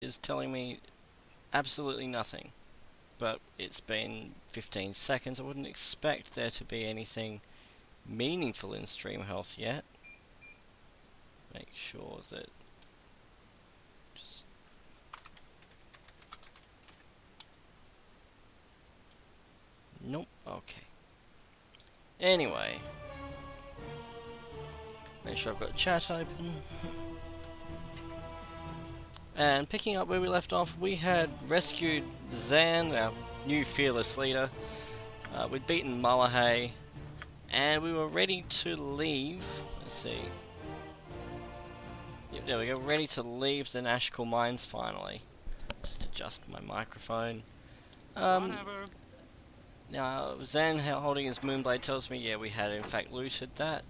is telling me absolutely nothing. But it's been 15 seconds. I wouldn't expect there to be anything meaningful in stream health yet. Make sure that just nope. Okay. Anyway, make sure I've got chat open. And picking up where we left off, we had rescued Zan, our new fearless leader. We'd beaten Mullahay, and we were ready to leave. Let's see. Yep, there we go. Ready to leave the Nashkel mines finally. Just adjust my microphone. Now, Zan holding his Moonblade tells me, yeah, we had in fact looted that.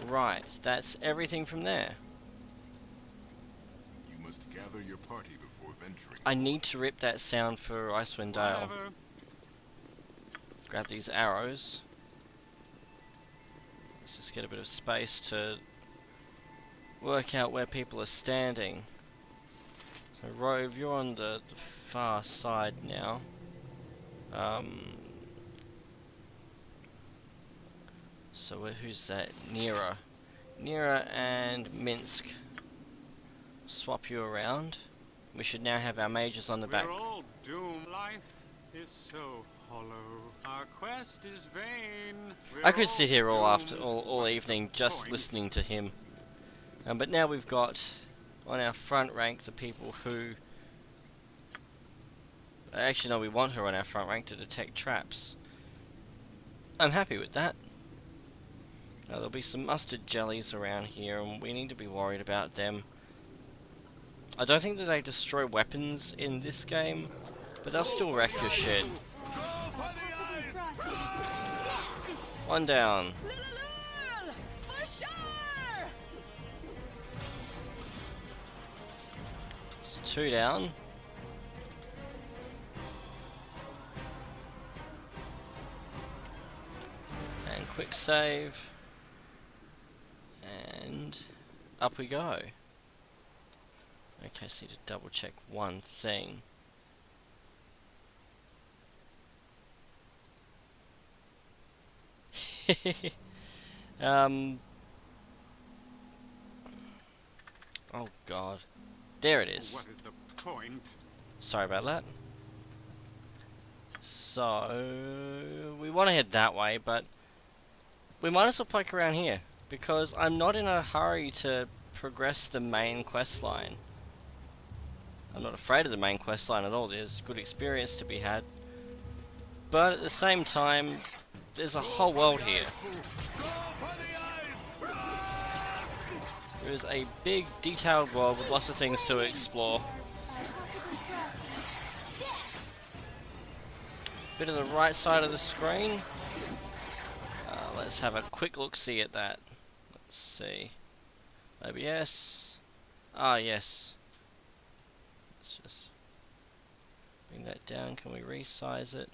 Right, that's everything from there. You must gather your party before venturing. I need to rip that sound for Icewind Dale. Grab these arrows. Let's just get a bit of space to work out where people are standing. So Rove, you're on the far side now. So who's that? Nira. Nira and Minsk. Swap you around. We should now have our mages on the back. We're all doomed. Life is so hollow. Our quest is vain. I could sit here all evening just listening to him. But now we've got on our front rank the people who... Actually, no, we want her on our front rank to detect traps. I'm happy with that. There'll be some mustard jellies around here, and we need to be worried about them. I don't think that they destroy weapons in this game, but they'll still wreck your shit. One down. It's two down. And quick save. And up we go. Okay, so need to double check one thing. Oh god. There it is. What is the point? Sorry about that. So we want to head that way, but we might as well poke around here, because I'm not in a hurry to progress the main quest line. I'm not afraid of the main quest line at all. There's good experience to be had. But at the same time, there's a whole world here. There is a big, detailed world with lots of things to explore. Bit of the right side of the screen. Let's have a quick look-see at that. Let's see. OBS. Ah, yes. Let's just bring that down. Can we resize it?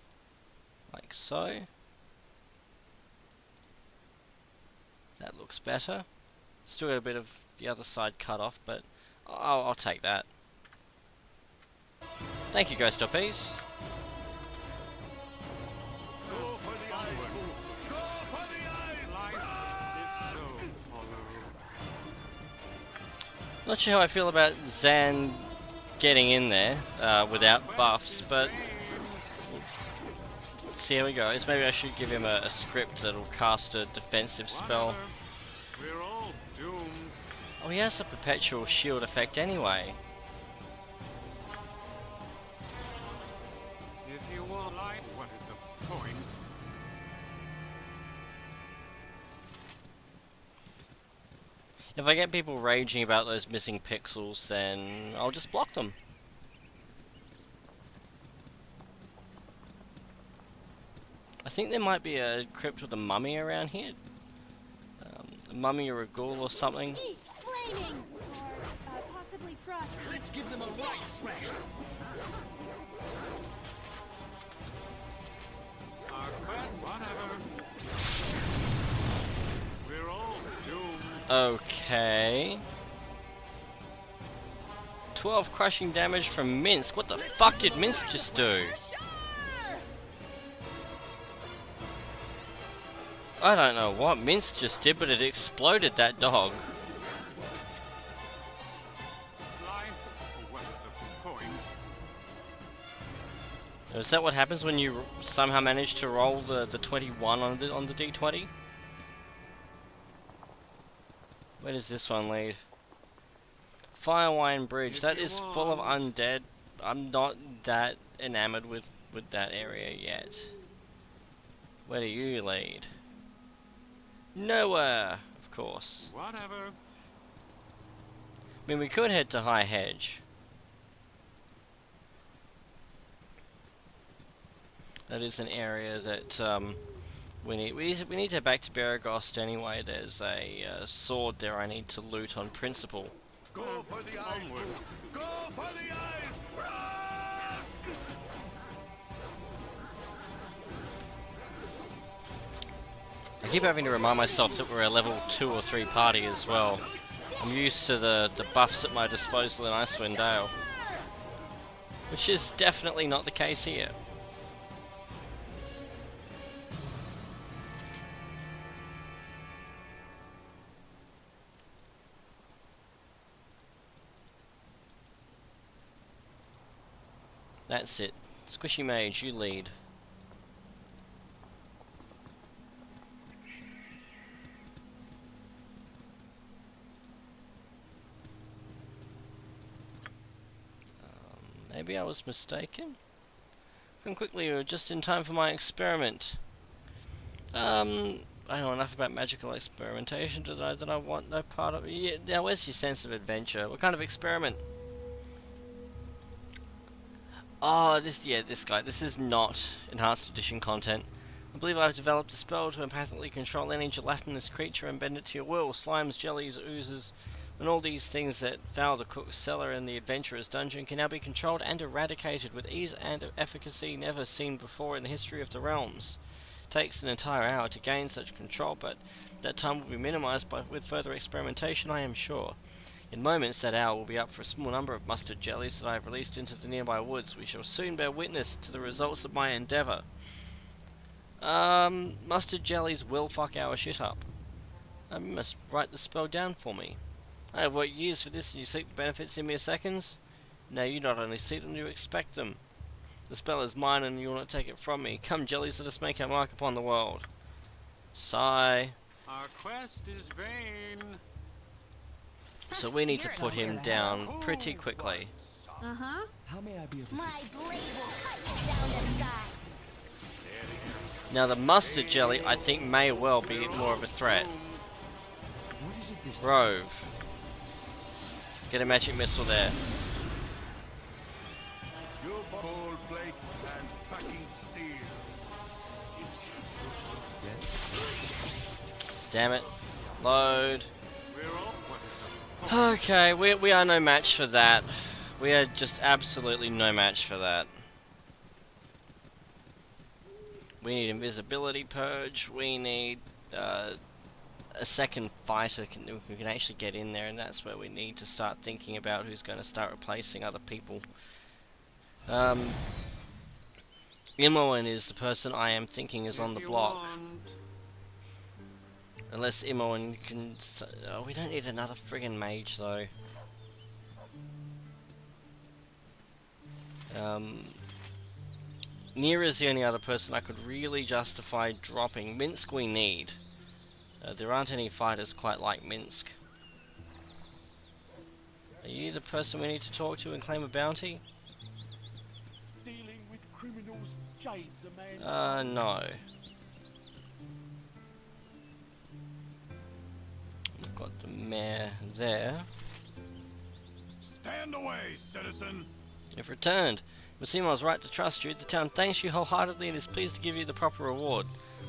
Like so. That looks better. Still got a bit of the other side cut off, but I'll take that. Thank you, Ghost LPs. Not sure how I feel about Zan getting in there without buffs, but see how he goes. Maybe I should give him a script that'll cast a defensive spell. We're all doomed. Oh, he has a perpetual shield effect anyway. If you want life, what is the point? If I get people raging about those missing pixels, then I'll just block them. I think there might be a crypt with a mummy around here. A mummy or a ghoul or something. Let's give them a right thrashing. Our quest, whatever. We're all doomed. Okay. 12 crushing damage from Minsk. What the fuck did Minsk just do? I don't know what Minsk just did, but it exploded that dog. Life worth the coins. Is that what happens when you somehow manage to roll the 21 on the D20? Where does this one lead? Firewine Bridge. That is full of undead. I'm not that enamored with that area yet. Where do you lead? Nowhere, of course. Whatever. I mean, we could head to High Hedge. That is an area that we need to head back to Baragost anyway. There's a sword there I need to loot on principle. Go for the eyes! Onward. Go for the eyes! Rusk! I keep having to remind myself that we're a level 2 or 3 party as well. I'm used to the buffs at my disposal in Icewind Dale, which is definitely not the case here. That's it. Squishy Mage, you lead. Maybe I was mistaken? Come quickly, you're just in time for my experiment. I know enough about magical experimentation to know that I want no part of it. Yeah, now where's your sense of adventure? What kind of experiment? Oh, this guy. This is not Enhanced Edition content. I believe I've developed a spell to empathically control any gelatinous creature and bend it to your will. Slimes, jellies, oozes, and all these things that foul the cook's cellar in the adventurer's dungeon can now be controlled and eradicated with ease and efficacy never seen before in the history of the realms. It takes an entire hour to gain such control, but that time will be minimized with further experimentation, I am sure. In moments, that hour will be up for a small number of mustard jellies that I have released into the nearby woods. We shall soon bear witness to the results of my endeavour. Mustard jellies will fuck our shit up. You must write the spell down for me. I have worked years for this, and you seek the benefits in mere seconds? No, you not only seek them, you expect them. The spell is mine, and you will not take it from me. Come, jellies, let us make our mark upon the world. Sigh. Our quest is vain. So we need to put him down pretty quickly. Uh-huh. How may I be of My assistance? blade will cut down the sky. Now the mustard jelly, I think, may well be more of a threat. What is it this time? Rove. Get a magic missile there. You cold plate and packing steel. Damn it. Load. We're all Okay, we are no match for that. We are just absolutely no match for that. We need invisibility purge. We need a second fighter who can actually get in there, and that's where we need to start thinking about who's going to start replacing other people. Imoen is the person I am thinking is on the block. Unless Imoen can... Oh, we don't need another friggin' mage, though. Nira's the only other person I could really justify dropping. Minsk we need. There aren't any fighters quite like Minsk. Are you the person we need to talk to and claim a bounty? Dealing with criminals, Jade's a man. No. We've got the mayor there. Stand away, citizen! You've returned. It would seem I was right to trust you. The town thanks you wholeheartedly and is pleased to give you the proper reward.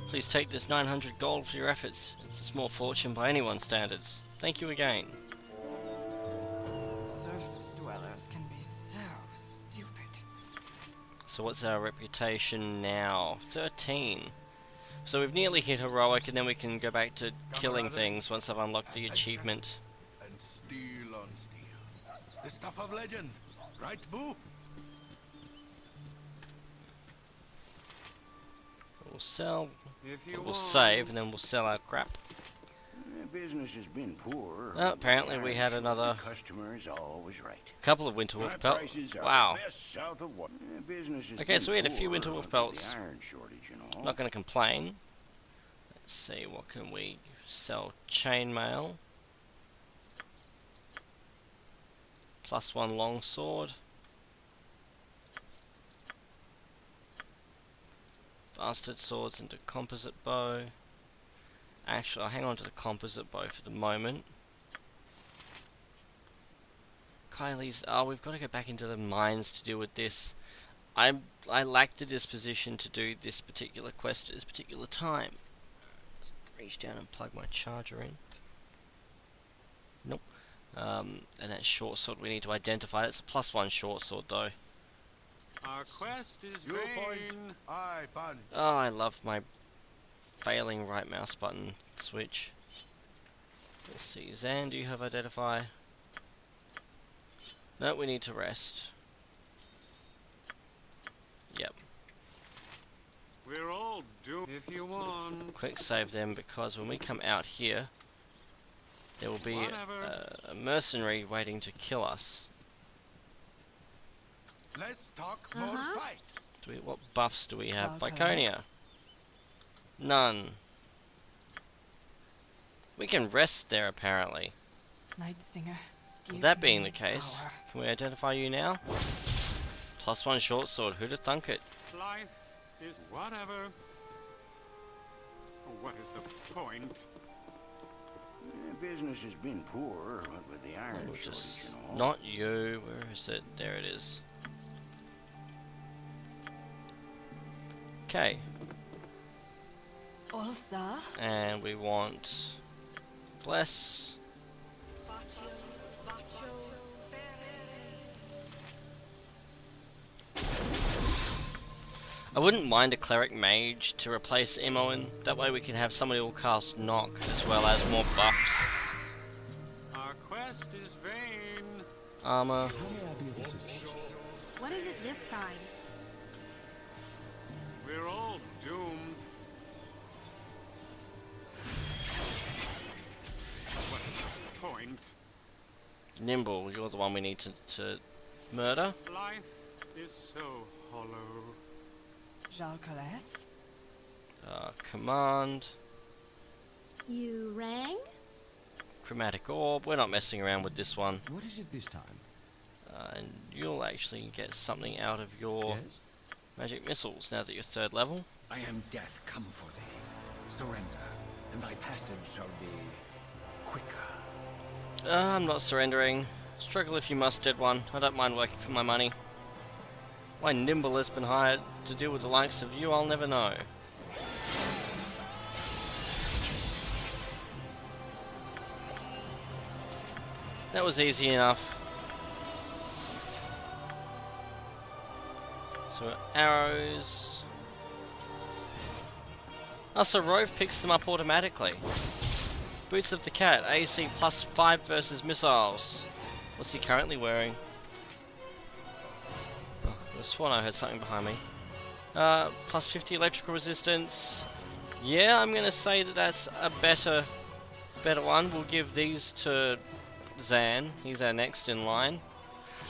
Please take this 900 gold for your efforts. It's a small fortune by anyone's standards. Thank you again. Surface dwellers can be so stupid. So what's our reputation now? 13. So we've nearly hit heroic, and then we can go back to killing things once I've unlocked the achievement. And steel on steel. The stuff of legend. Right, Boo? We'll sell. If you We'll want. save, and then we'll sell our crap. Business has been poor. Oh, apparently we had another Customer is always right. couple of winter My wolf pelts. prices are Wow. the best south of what? Business has Okay, been so we had a few poor winter wolf with pelts. The iron shortage, you know. Not going to complain. Let's see, what can we sell? Chainmail. +1 longsword. Bastard swords into composite bow. Actually, I'll hang on to the composite bow for the moment. Kylie's. Oh, we've got to go back into the mines to deal with this. I lack the disposition to do this particular quest at this particular time. Reach down and plug my charger in. Nope. And that short sword we need to identify. That's a +1 short sword though. Our quest is Your point. vain. Aye, punch. Oh, I love my failing right mouse button switch. Let's see, Zan, do you have identify? No, we need to rest. Yep. We're all doomed. If you want. Quick save them, because when we come out here, there will be Whatever. a mercenary waiting to kill us. Less talk, more Uh-huh. fight. What buffs do we have? Okay. Viconia. None. We can rest there apparently. Night Singer. give That being me the case, power. can we identify you now? +1 short sword, who'd have thunk it? Life is whatever. What is the point? Business has been poor what with the iron We'll shortage, just you know. not you. Where is it? There it is. Okay, Ulsa. and we want bless. I wouldn't mind a cleric mage to replace Imoen. That way we can have somebody who will cast knock as well as more buffs. Our quest is vain. Armor. How may I be of assistance? What is it this time? We're all doomed. What is the point? Nimble, you're the one we need to murder. Life is so hollow. Jalcales. Command. You rang? Chromatic orb. We're not messing around with this one. What is it this time? And you'll actually get something out of your Yes? magic missiles now that you're 3rd level. I am death come for thee. Surrender, and thy passage shall be quicker. I'm not surrendering. Struggle if you must, dead one. I don't mind working for my money. Why Nimble has been hired to deal with the likes of you, I'll never know. That was easy enough. So arrows. Oh, so Rove picks them up automatically. Boots of the Cat, AC +5 versus missiles. What's he currently wearing? Oh, I sworn I heard something behind me. +50 electrical resistance. Yeah, I'm gonna say that that's a better one. We'll give these to Zan. He's our next in line.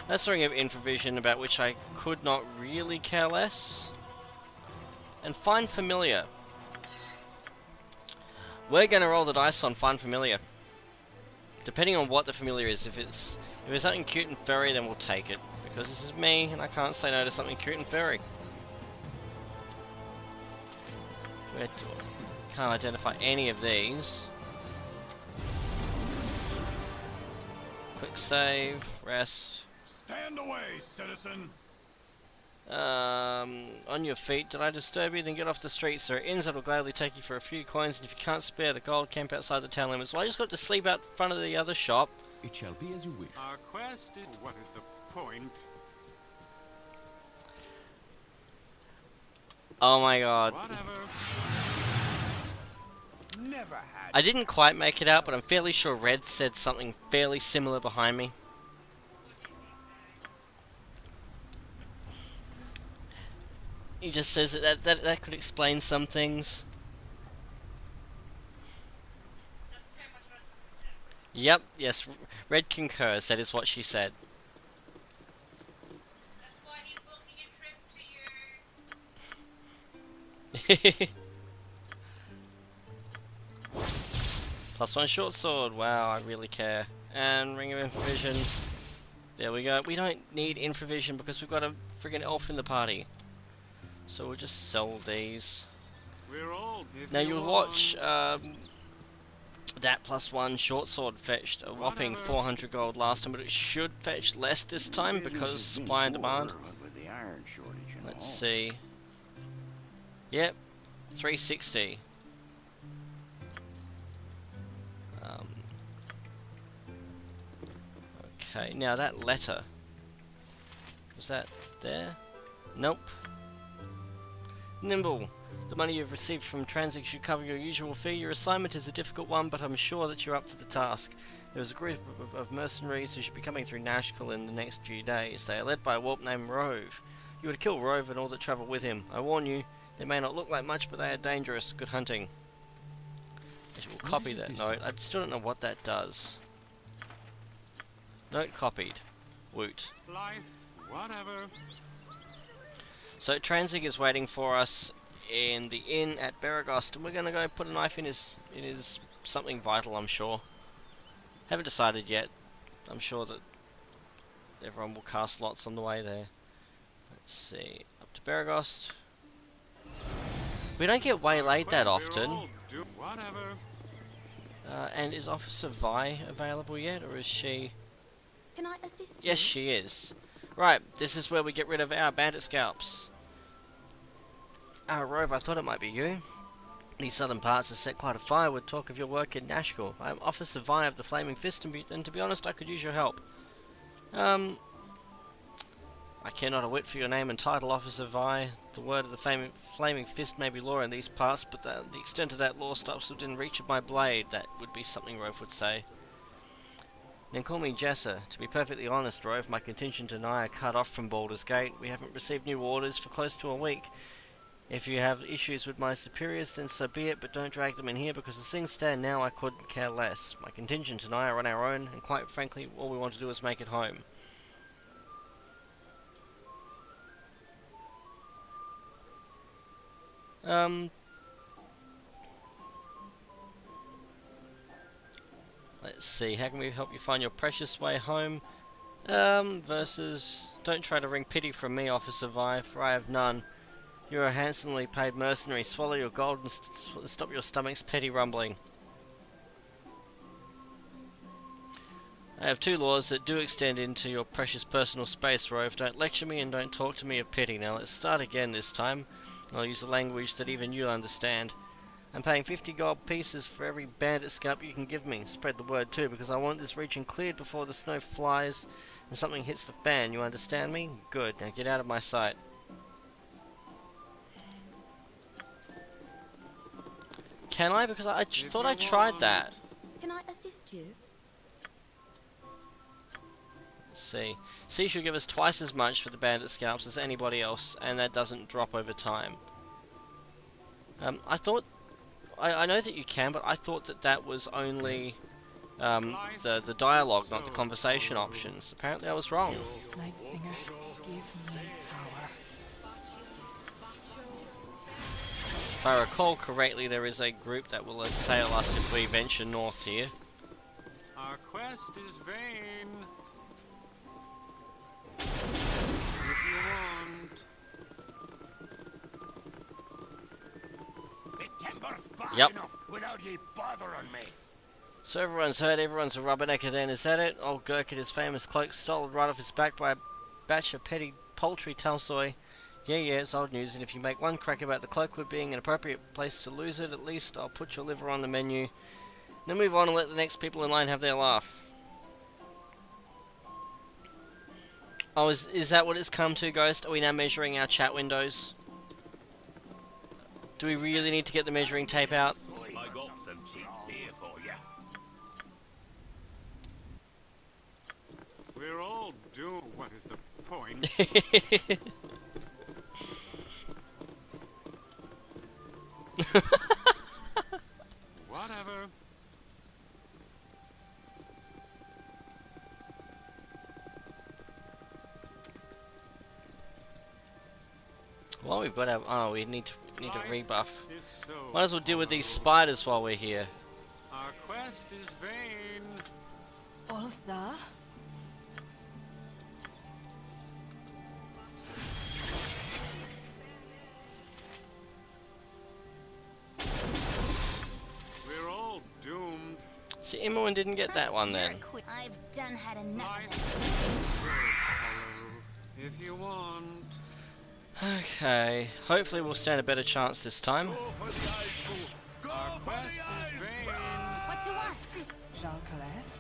That's Ring of Infravision, about which I could not really care less. And Find Familiar. We're gonna roll the dice on Find Familiar. Depending on what the familiar is, if it's something cute and furry, then we'll take it. Because this is me, and I can't say no to something cute and furry. Can't identify any of these. Quick save, rest. Stand away, citizen. On your feet, did I disturb you? Then get off the streets. There are inns that will gladly take you for a few coins, and if you can't spare the gold, camp outside the town limits. Well, I just got to sleep out front of the other shop. It shall be as you wish. Our quest is. What is the point? Oh my god. Whatever. Never had. I didn't quite make it out, but I'm fairly sure Red said something fairly similar behind me. He just says that could explain some things. Yep, yes, Red concurs, that is what she said. +1 short sword, wow, I really care. And Ring of Infravision. There we go. We don't need Infravision because we've got a friggin' elf in the party. So we'll just sell these. We're all Now you'll watch that +1 short sword fetched a whopping 400 gold last time, but it should fetch less this time because supply and demand. What with the iron shortage and Let's all. see. Yep, 360. Okay, now that letter. Was that there? Nope. Nimble. The money you've received from Transit should cover your usual fee. Your assignment is a difficult one, but I'm sure that you're up to the task. There is a group of mercenaries who should be coming through Nashkel in the next few days. They are led by a whelp named Rove. You would kill Rove and all that travel with him. I warn you, they may not look like much, but they are dangerous. Good hunting. I will copy that note. I still don't know what that does. Note copied. Woot. life, whatever. So Transig is waiting for us in the inn at Baragost, and we're gonna go put a knife in his something vital, I'm sure. Haven't decided yet. I'm sure that everyone will cast lots on the way there. Let's see. Up to Baragost. We don't get waylaid that often. Whatever. And is Officer Vi available yet, or is she? Can I assist you? Yes, she is. Right, this is where we get rid of our bandit scalps. Rove, I thought it might be you. These southern parts have set quite a fire with talk of your work in Nashkel. I am Officer Vi of the Flaming Fist, and to be honest, I could use your help. I care not a whit for your name and title, Officer Vi. The word of the Flaming Fist may be law in these parts, but the extent of that law stops within reach of my blade. That would be something Rove would say. Then call me Jesser. To be perfectly honest, Rove, my contingent and I are cut off from Baldur's Gate. We haven't received new orders for close to a week. If you have issues with my superiors, then so be it, but don't drag them in here, because as things stand now, I couldn't care less. My contingent and I are on our own, and quite frankly, all we want to do is make it home. Let's see, how can we help you find your precious way home? Versus, don't try to wring pity from me, Officer Vi, for I have none. You're a handsomely paid mercenary. Swallow your gold and stop your stomach's petty rumbling. I have two laws that do extend into your precious personal space, Rove. Don't lecture me and don't talk to me of pity. Now let's start again this time. I'll use a language that even you understand. I'm paying 50 gold pieces for every bandit scalp you can give me. Spread the word too, because I want this region cleared before the snow flies and something hits the fan. You understand me? Good. Now get out of my sight. Can I? Because I thought I tried that. Can I assist you? Let's see. C should give us twice as much for the bandit scalps as anybody else, and that doesn't drop over time. I thought... I know that you can, but I thought that that was only the dialogue, not the conversation options. Apparently I was wrong. Night Singer, give me power. If I recall correctly, there is a group that will assail us if we venture north here. Our quest is vain. If you want. The timber's bad Yep. enough without ye bothering me. So everyone's heard, everyone's a rubbernecker then, is that it? Old Gurk in his famous cloak, stolen right off his back by a batch of petty poultry Talsoy. Yeah, it's old news, and if you make one crack about the cloakwood being an appropriate place to lose it, at least I'll put your liver on the menu. Then move on and let the next people in line have their laugh. Oh, is that what it's come to, Ghost? Are we now measuring our chat windows? Do we really need to get the measuring tape out? I got some cheap beer for you. We're all doomed. What is the point? Well, we've got our. Oh, we need a rebuff. is so Might as well deal with these hollow. spiders while we're here. Our quest is vain. Ulza? We're all doomed. See, Imoen didn't get that one then. I've done had enough. Life is so hollow. If you want. Okay, hopefully we'll stand a better chance this time. Go for the eyes, fool. Go Our for quest the is eyes. vain. What you want? Jalcales?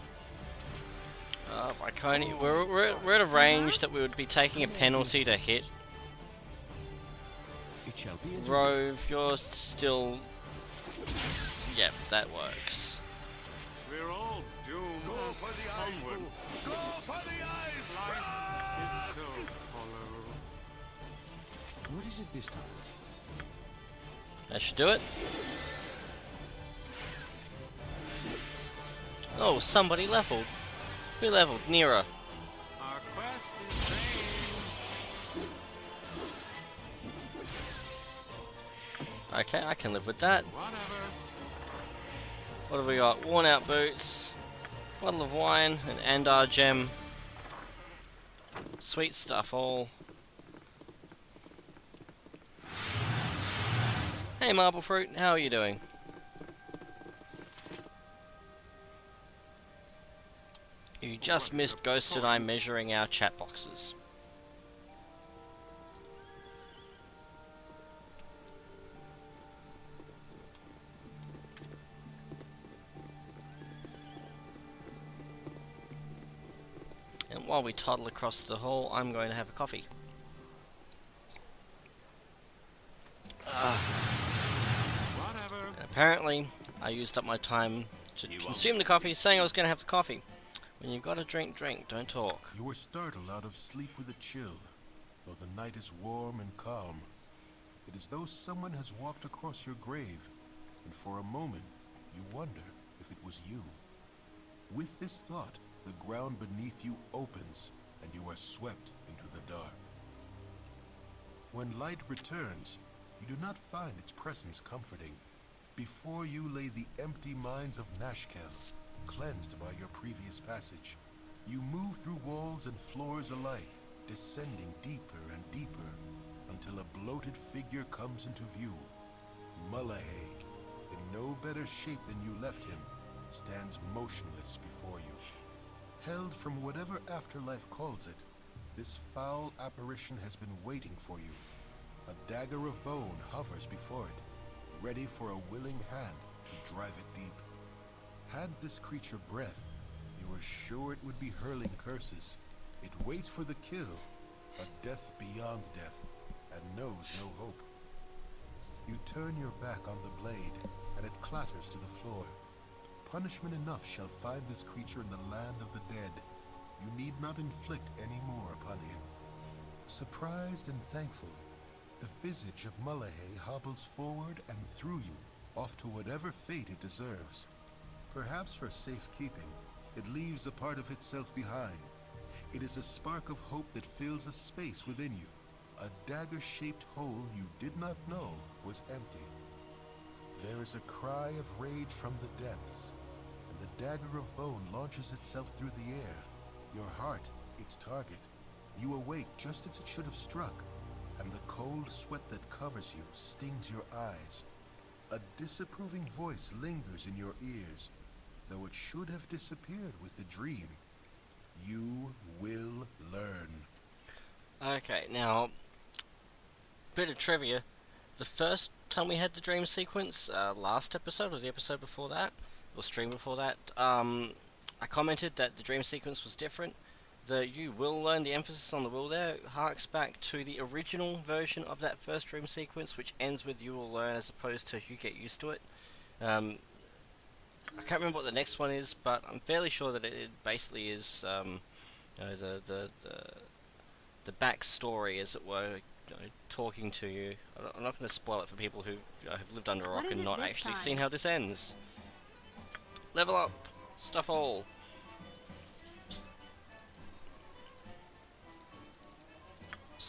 I can't. We're at a range that we would be taking a penalty to hit. It shall be as you wish. Rove, you're still. Yep, that works. We're all doomed. Go for the eyes, Onward. fool. Go for the eyes. Life is so hollow. What is it this time? That should do it. Oh, somebody leveled. Who leveled? Nira. Our quest is vain. Okay, I can live with that. Whatever. What have we got? Worn out boots, bottle of wine, an Andar gem. Sweet stuff all. Hey Marble Fruit, how are you doing? You just missed Ghost and I measuring our chat boxes. And while we toddle across the hall, I'm going to have a coffee. Whatever. Apparently, I used up my time to consume the coffee, saying I was going to have the coffee. When you gotta drink, don't talk. You were startled out of sleep with a chill, though the night is warm and calm. It is though someone has walked across your grave, and for a moment you wonder if it was you. With this thought, the ground beneath you opens, and you are swept into the dark. When light returns, you do not find its presence comforting. Before you lay the empty mines of Nashkel, cleansed by your previous passage. You move through walls and floors alike, descending deeper and deeper, until a bloated figure comes into view. Mullahay, in no better shape than you left him, stands motionless before you. Held from whatever afterlife calls it, this foul apparition has been waiting for you. A dagger of bone hovers before it, ready for a willing hand to drive it deep. Had this creature breath, you were sure it would be hurling curses. It waits for the kill, a death beyond death, and knows no hope. You turn your back on the blade, and it clatters to the floor. Punishment enough shall find this creature in the land of the dead. You need not inflict any more upon him. Surprised and thankful, the visage of Mullahay hobbles forward and through you, off to whatever fate it deserves. Perhaps for safekeeping, it leaves a part of itself behind. It is a spark of hope that fills a space within you. A dagger-shaped hole you did not know was empty. There is a cry of rage from the depths, and the dagger of bone launches itself through the air. Your heart, its target. You awake just as it should have struck, and the cold sweat that covers you stings your eyes. A disapproving voice lingers in your ears, though it should have disappeared with the dream. You will learn. Okay, now, bit of trivia. The first time we had the dream sequence, last episode, or the episode before that, or stream before that, I commented that the dream sequence was different. The "you will learn," the emphasis on the will there, harks back to the original version of that first dream sequence, which ends with "you will learn" as opposed to "you get used to it." I can't remember what the next one is, but I'm fairly sure that it basically is the backstory, as it were, talking to you. I'm not going to spoil it for people who have lived under a rock What is and it not this actually time? seen how this ends. Level up, stuff all.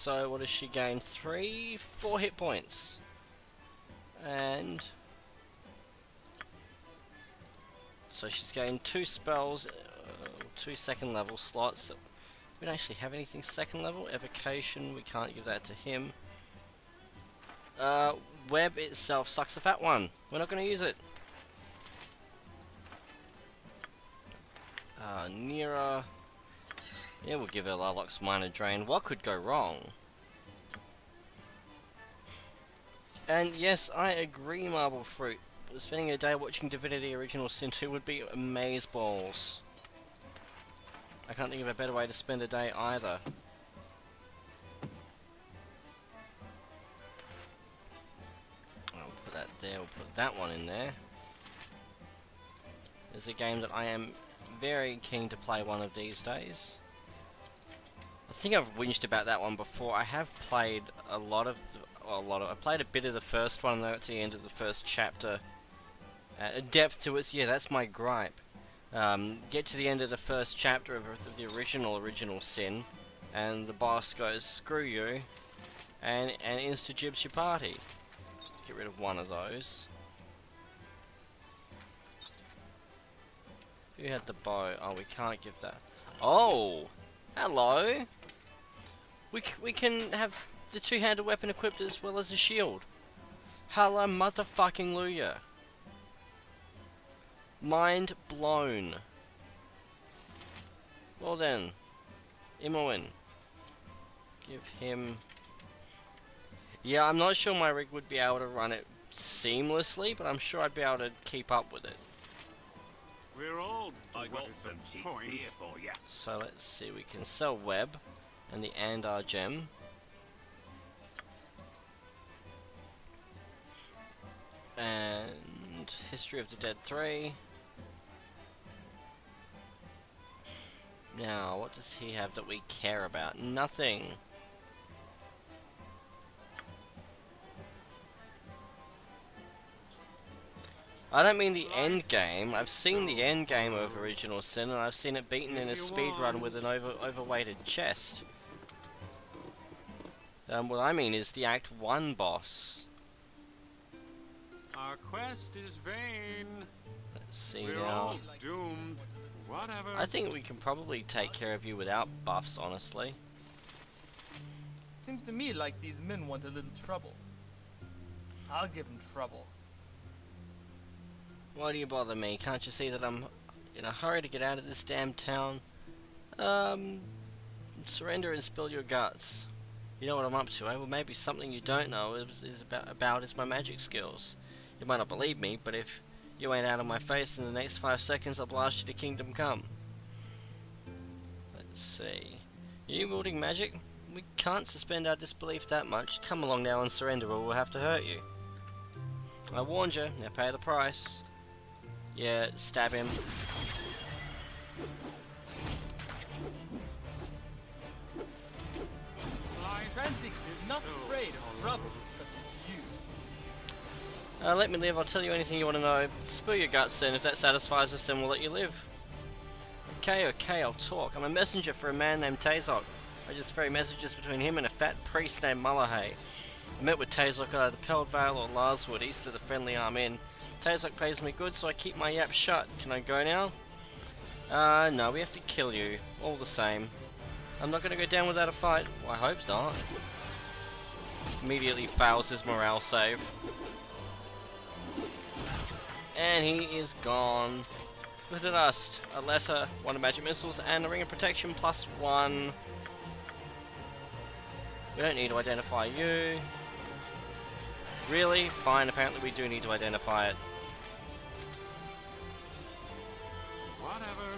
So what does she gain? 4 hit points. And so she's gained 2 spells, 2 second level slots. We don't actually have anything second level. Evocation, we can't give that to him. Web itself sucks a fat one. We're not going to use it. Nira. Yeah, we'll give her Larlock's Minor Drain. What could go wrong? And yes, I agree, Marble Fruit. Spending a day watching Divinity Original Sin 2 would be amazeballs. I can't think of a better way to spend a day either. I'll put that there, we'll put that one in there. It's a game that I am very keen to play one of these days. I think I've whinged about that one before. I have played I played a bit of the first one, though, at the end of the first chapter. Depth to it, yeah, that's my gripe. Get to the end of the first chapter of the original Sin, and the boss goes, screw you, and insta-jibs your party. Get rid of one of those. Who had the bow? Oh, we can't give that. Oh! Hello! We can have the two-handed weapon equipped as well as a shield. Hello, motherfucking Luya. Mind blown. Well then, Imoen. Give him... Yeah, I'm not sure my rig would be able to run it seamlessly, but I'm sure I'd be able to keep up with it. We're all I got some cheap point. beer for you. So let's see, we can sell web and the Andar gem. And History of the Dead 3. Now, what does he have that we care about? Nothing. I don't mean the end game. I've seen the end game of Original Sin, and I've seen it beaten in a speedrun with an overweighted chest. What I mean is the Act 1 boss. Our quest is vain. Let's see We're now. all doomed. Whatever. I think we can probably take care of you without buffs, honestly. Seems to me like these men want a little trouble. I'll give them trouble. Why do you bother me? Can't you see that I'm in a hurry to get out of this damn town? Surrender and spill your guts. You know what I'm up to, eh? Well, maybe something you don't know is about my magic skills. You might not believe me, but if you ain't out of my face in the next 5 seconds, I'll blast you to Kingdom Come. Let's see. Are you wielding magic? We can't suspend our disbelief that much. Come along now and surrender or we'll have to hurt you. I warned you, now pay the price. Yeah, stab him. Transix is not afraid of trouble such as you. Let me live, I'll tell you anything you want to know. Spill your guts then, if that satisfies us then we'll let you live. Okay, I'll talk. I'm a messenger for a man named Tazok. I just ferry messages between him and a fat priest named Mullahay. I met with Tazok at either Peldvale or Larswood, east of the Friendly Arm Inn. Tazok pays me good, so I keep my yap shut. Can I go now? No, we have to kill you. All the same. I'm not gonna go down without a fight. Well, I hope not. Immediately fails his morale save. And he is gone. With the dust, a letter, 1 of magic missiles, and a ring of protection +1. We don't need to identify you. Really? Fine, apparently we do need to identify it. Whatever.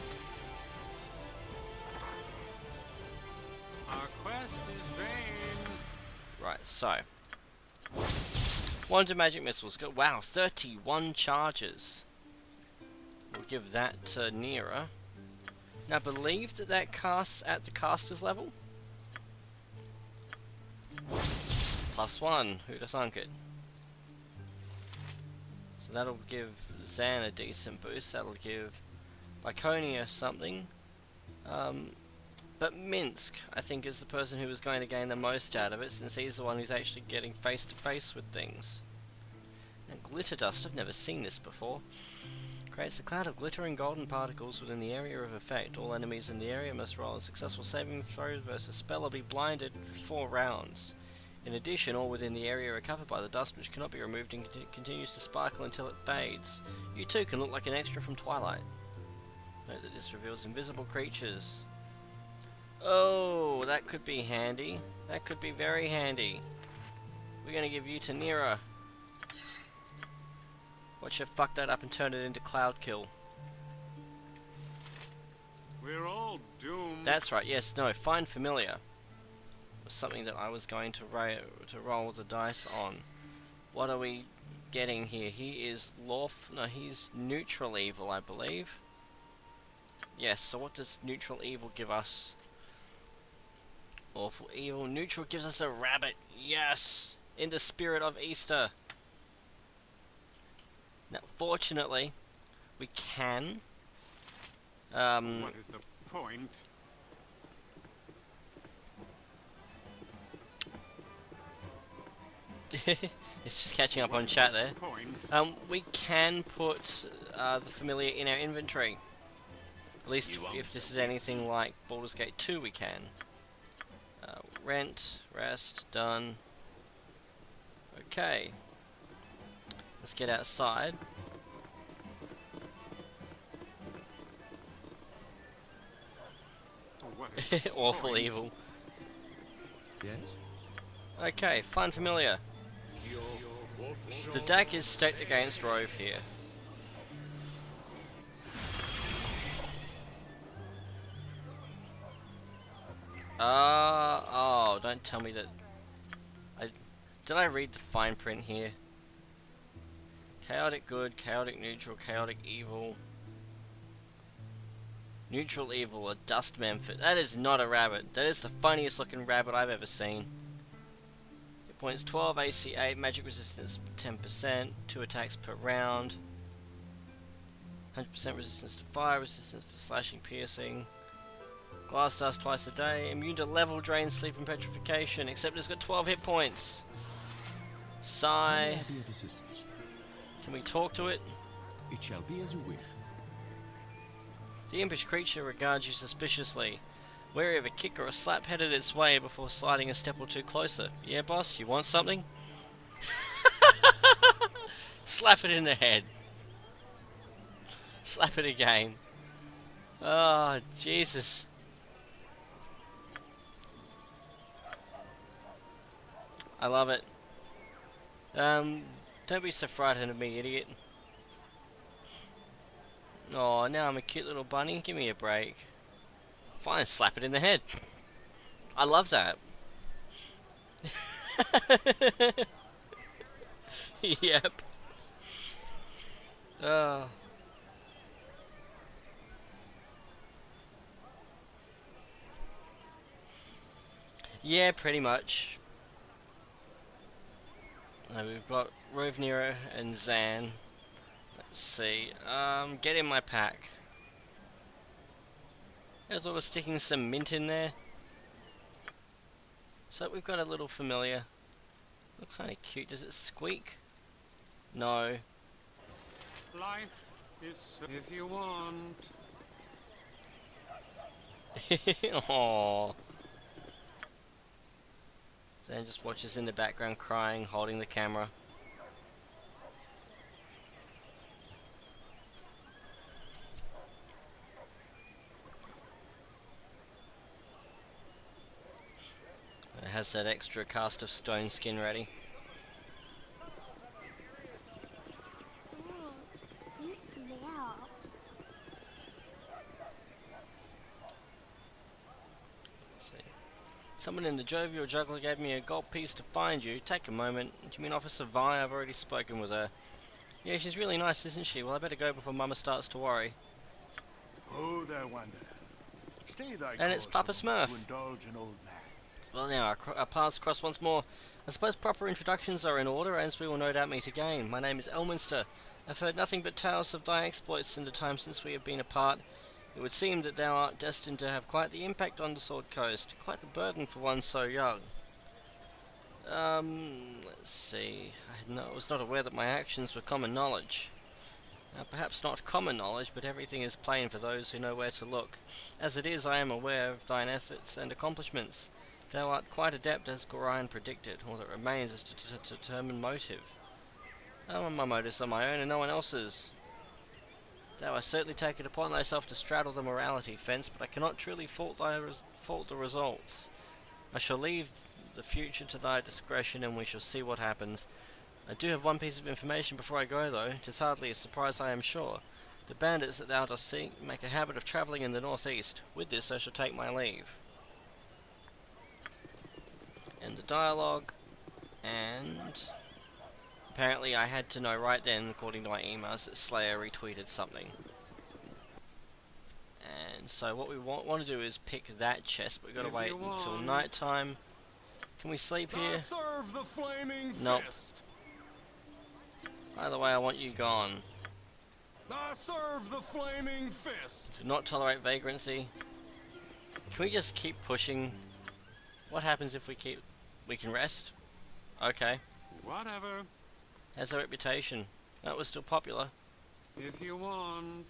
Our quest is vain. Right, so. 1 magic missiles. Go. Wow, 31 charges. We'll give that to Nira. Now, I believe that casts at the caster's level. +1. Who'd have thunk it? So that'll give Zan a decent boost. That'll give Lyconia something. But Minsk, I think, is the person who is going to gain the most out of it, since he's the one who's actually getting face to face with things. And glitter dust, I've never seen this before. Creates a cloud of glittering golden particles within the area of effect. All enemies in the area must roll a successful saving throw versus spell or be blinded for 4 rounds. In addition, all within the area are covered by the dust, which cannot be removed and continues to sparkle until it fades. You too can look like an extra from Twilight. Note that this reveals invisible creatures. Oh, that could be handy. That could be very handy. We're gonna give you to Nira. Watch her fuck that up and turn it into Cloud Kill. We're all doomed. That's right, yes, no, find familiar. Was something that I was going to roll the dice on. What are we getting here? He is he's neutral evil, I believe. Yes, so what does neutral evil give us? Awful evil. Neutral gives us a rabbit. Yes! In the spirit of Easter. Now, fortunately, we can. What is the point? It's just catching up on chat there. Point. We can put the familiar in our inventory. At least if this is anything like Baldur's Gate 2, we can. Rent, rest, done. Okay. Let's get outside. What is the Awful point? evil. Yes? Okay, find familiar. The deck is stacked against Rove here. Oh, don't tell me that. Did I read the fine print here? Chaotic good, chaotic neutral, chaotic evil. Neutral evil, a dust memphis. That is not a rabbit. That is the funniest looking rabbit I've ever seen. Hit points 12, AC 8, magic resistance 10%, 2 attacks per round. 100% resistance to fire, resistance to slashing, piercing. Glass dust twice a day, immune to level drain, sleep and petrification, except it's got 12 hit points. Sigh. May I be of assistance? Can we talk to it? It shall be as you wish. The impish creature regards you suspiciously, wary of a kick or a slap headed its way before sliding a step or two closer. Yeah, boss, you want something? Slap it in the head. Slap it again. Oh, Jesus. I love it. Don't be so frightened of me, idiot. Oh, now I'm a cute little bunny. Give me a break. Fine, slap it in the head. I love that. Yep. Oh. Yeah, pretty much. We've got Rovnira and Zan. Let's see. Get in my pack. I thought of sticking some mint in there. So we've got a little familiar. Look kind of cute. Does it squeak? No. Life is so if you want. Aww. Zan just watches in the background crying, holding the camera. It has that extra cast of stone skin ready. You smell. See. Someone in the jovial juggler gave me a gold piece to find you. Take a moment. Do you mean Officer Vi? I've already spoken with her. Yeah, she's really nice, isn't she? Well, I better go before Mama starts to worry. Oh, there, Wanderer. Stay thy And it's course Papa to Smurf. indulge an old man. Well, now our paths cross once more. I suppose proper introductions are in order, as we will no doubt meet again. My name is Elminster. I've heard nothing but tales of thy exploits in the time since we have been apart. It would seem that thou art destined to have quite the impact on the Sword Coast, quite the burden for one so young. Let's see. I was not aware that my actions were common knowledge. Perhaps not common knowledge, but everything is plain for those who know where to look. As it is, I am aware of thine efforts and accomplishments. Thou art quite adept, as Gorion predicted. All that remains is to determine motive. My motives are my own and no one else's. Thou hast certainly taken upon thyself to straddle the morality fence, but I cannot truly fault the results. I shall leave the future to thy discretion, and we shall see what happens. I do have one piece of information before I go, though. 'Tis hardly a surprise, I am sure. The bandits that thou dost seek make a habit of travelling in the northeast. With this I shall take my leave. End the dialogue, and apparently I had to know right then, according to my emails, that Slayer retweeted something. And so what we want to do is pick that chest, but we've got to wait until night time. Can we sleep here? Nope. Either way, I want you gone. Serve the flaming fist. Do not tolerate vagrancy. Can we just keep pushing? What happens if we keep... We can rest? Okay. Whatever. How's our reputation? That was still popular. If you want.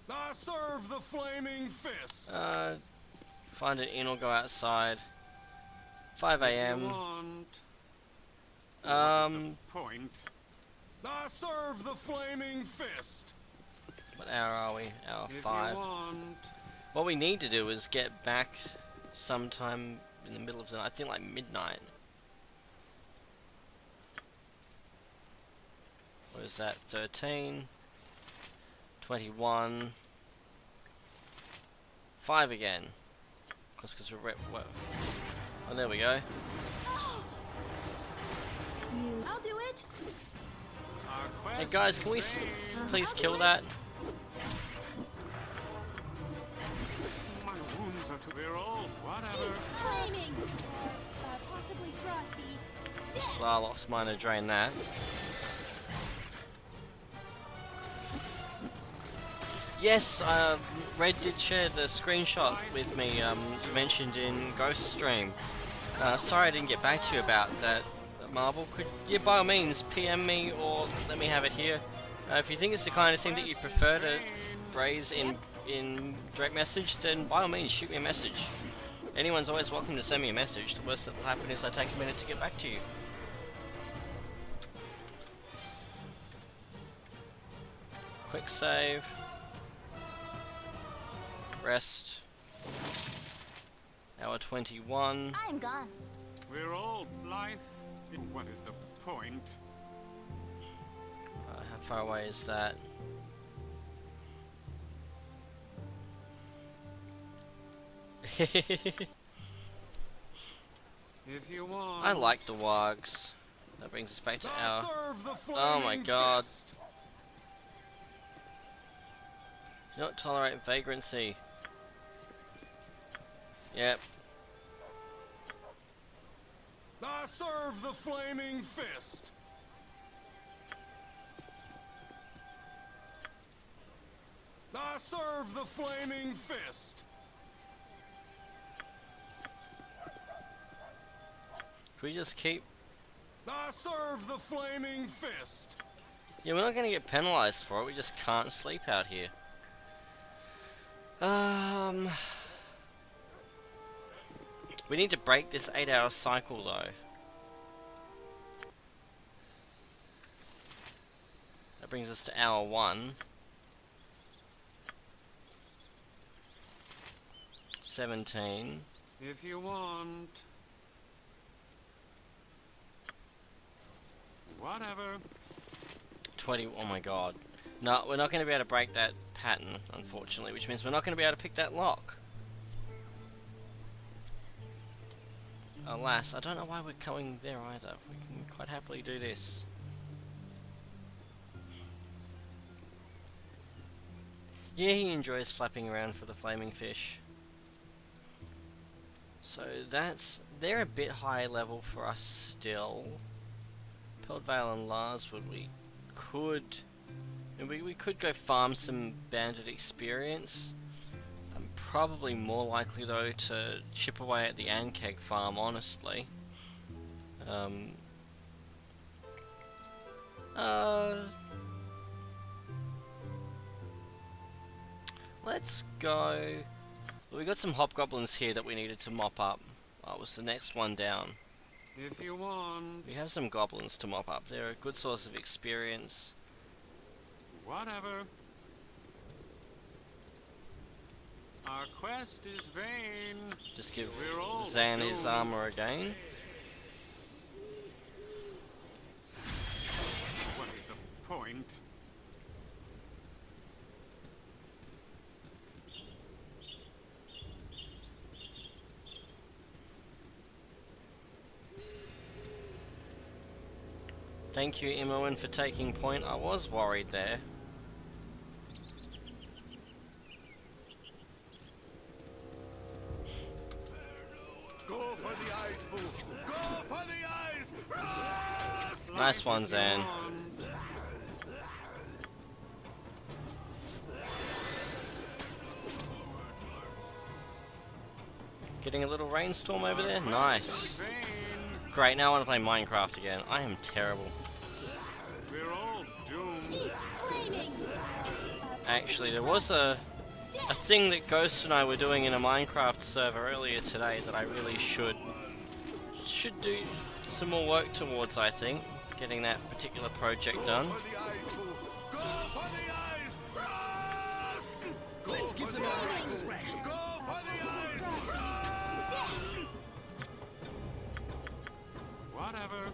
Serve the flaming fist. Find an inn or go outside. 5 AM. Point. Serve the flaming fist. What hour are we? Hour If 5. you want. What we need to do is get back sometime in the middle of the night. I think like midnight. What is that? 13. 21. 5 again. Because we're... Oh, there we go. I'll do it. Hey guys, can we please kill that? My wounds are too old. Whatever. Flaming. Possibly frosty. Larlock's miner drain that. Yes, Red did share the screenshot with me, mentioned in Ghost Stream. Sorry I didn't get back to you about that, Marvel. Could you, by all means, PM me or let me have it here? If you think it's the kind of thing that you prefer to raise in direct message, then by all means, shoot me a message. Anyone's always welcome to send me a message. The worst that will happen is I take a minute to get back to you. Quick save. Rest. Hour 21. I'm gone. We're old. Life. What is the point? How far away is that? If you want. I like the wargs. That brings us back to our... Oh my god. Do not tolerate vagrancy. Yep. Serve the flaming fist. Serve the flaming fist. Can we just keep... Serve the flaming fist. Yeah, we're not going to get penalized for it. We just can't sleep out here. We need to break this 8-hour cycle though. That brings us to hour 1. 17. If you want. Whatever. 20. Oh my god. No, we're not going to be able to break that pattern, unfortunately, which means we're not going to be able to pick that lock. Alas, I don't know why we're going there either. We can quite happily do this. Yeah, he enjoys flapping around for the flaming fish. So they're a bit high level for us still. Peldvale and Larswood we could... And we could go farm some bandit experience. I'm probably more likely though to chip away at the Ankeg farm, honestly. Let's go. Well, we got some hobgoblins here that we needed to mop up. That was the next one down. If you want. We have some goblins to mop up. They're a good source of experience. Whatever. Our quest is vain. Just give We're all Zan his doomed. armor again. What is the point? Thank you, Imoen, for taking point. I was worried there. Go for the eyes, Boo! Go for the eyes! Nice one, If you Zan. want. Getting a little rainstorm over there? Nice. Vain. Great, now I want to play Minecraft again. I am terrible. We're all doomed. Keep flaming. Actually, there was a thing that Ghost and I were doing in a Minecraft server earlier today that I really should do some more work towards, I think. Getting that particular project done. For the eyes, Boo! Go for the eyes! Let's give them a rifle ration. Go for the eyes! Death. Whatever.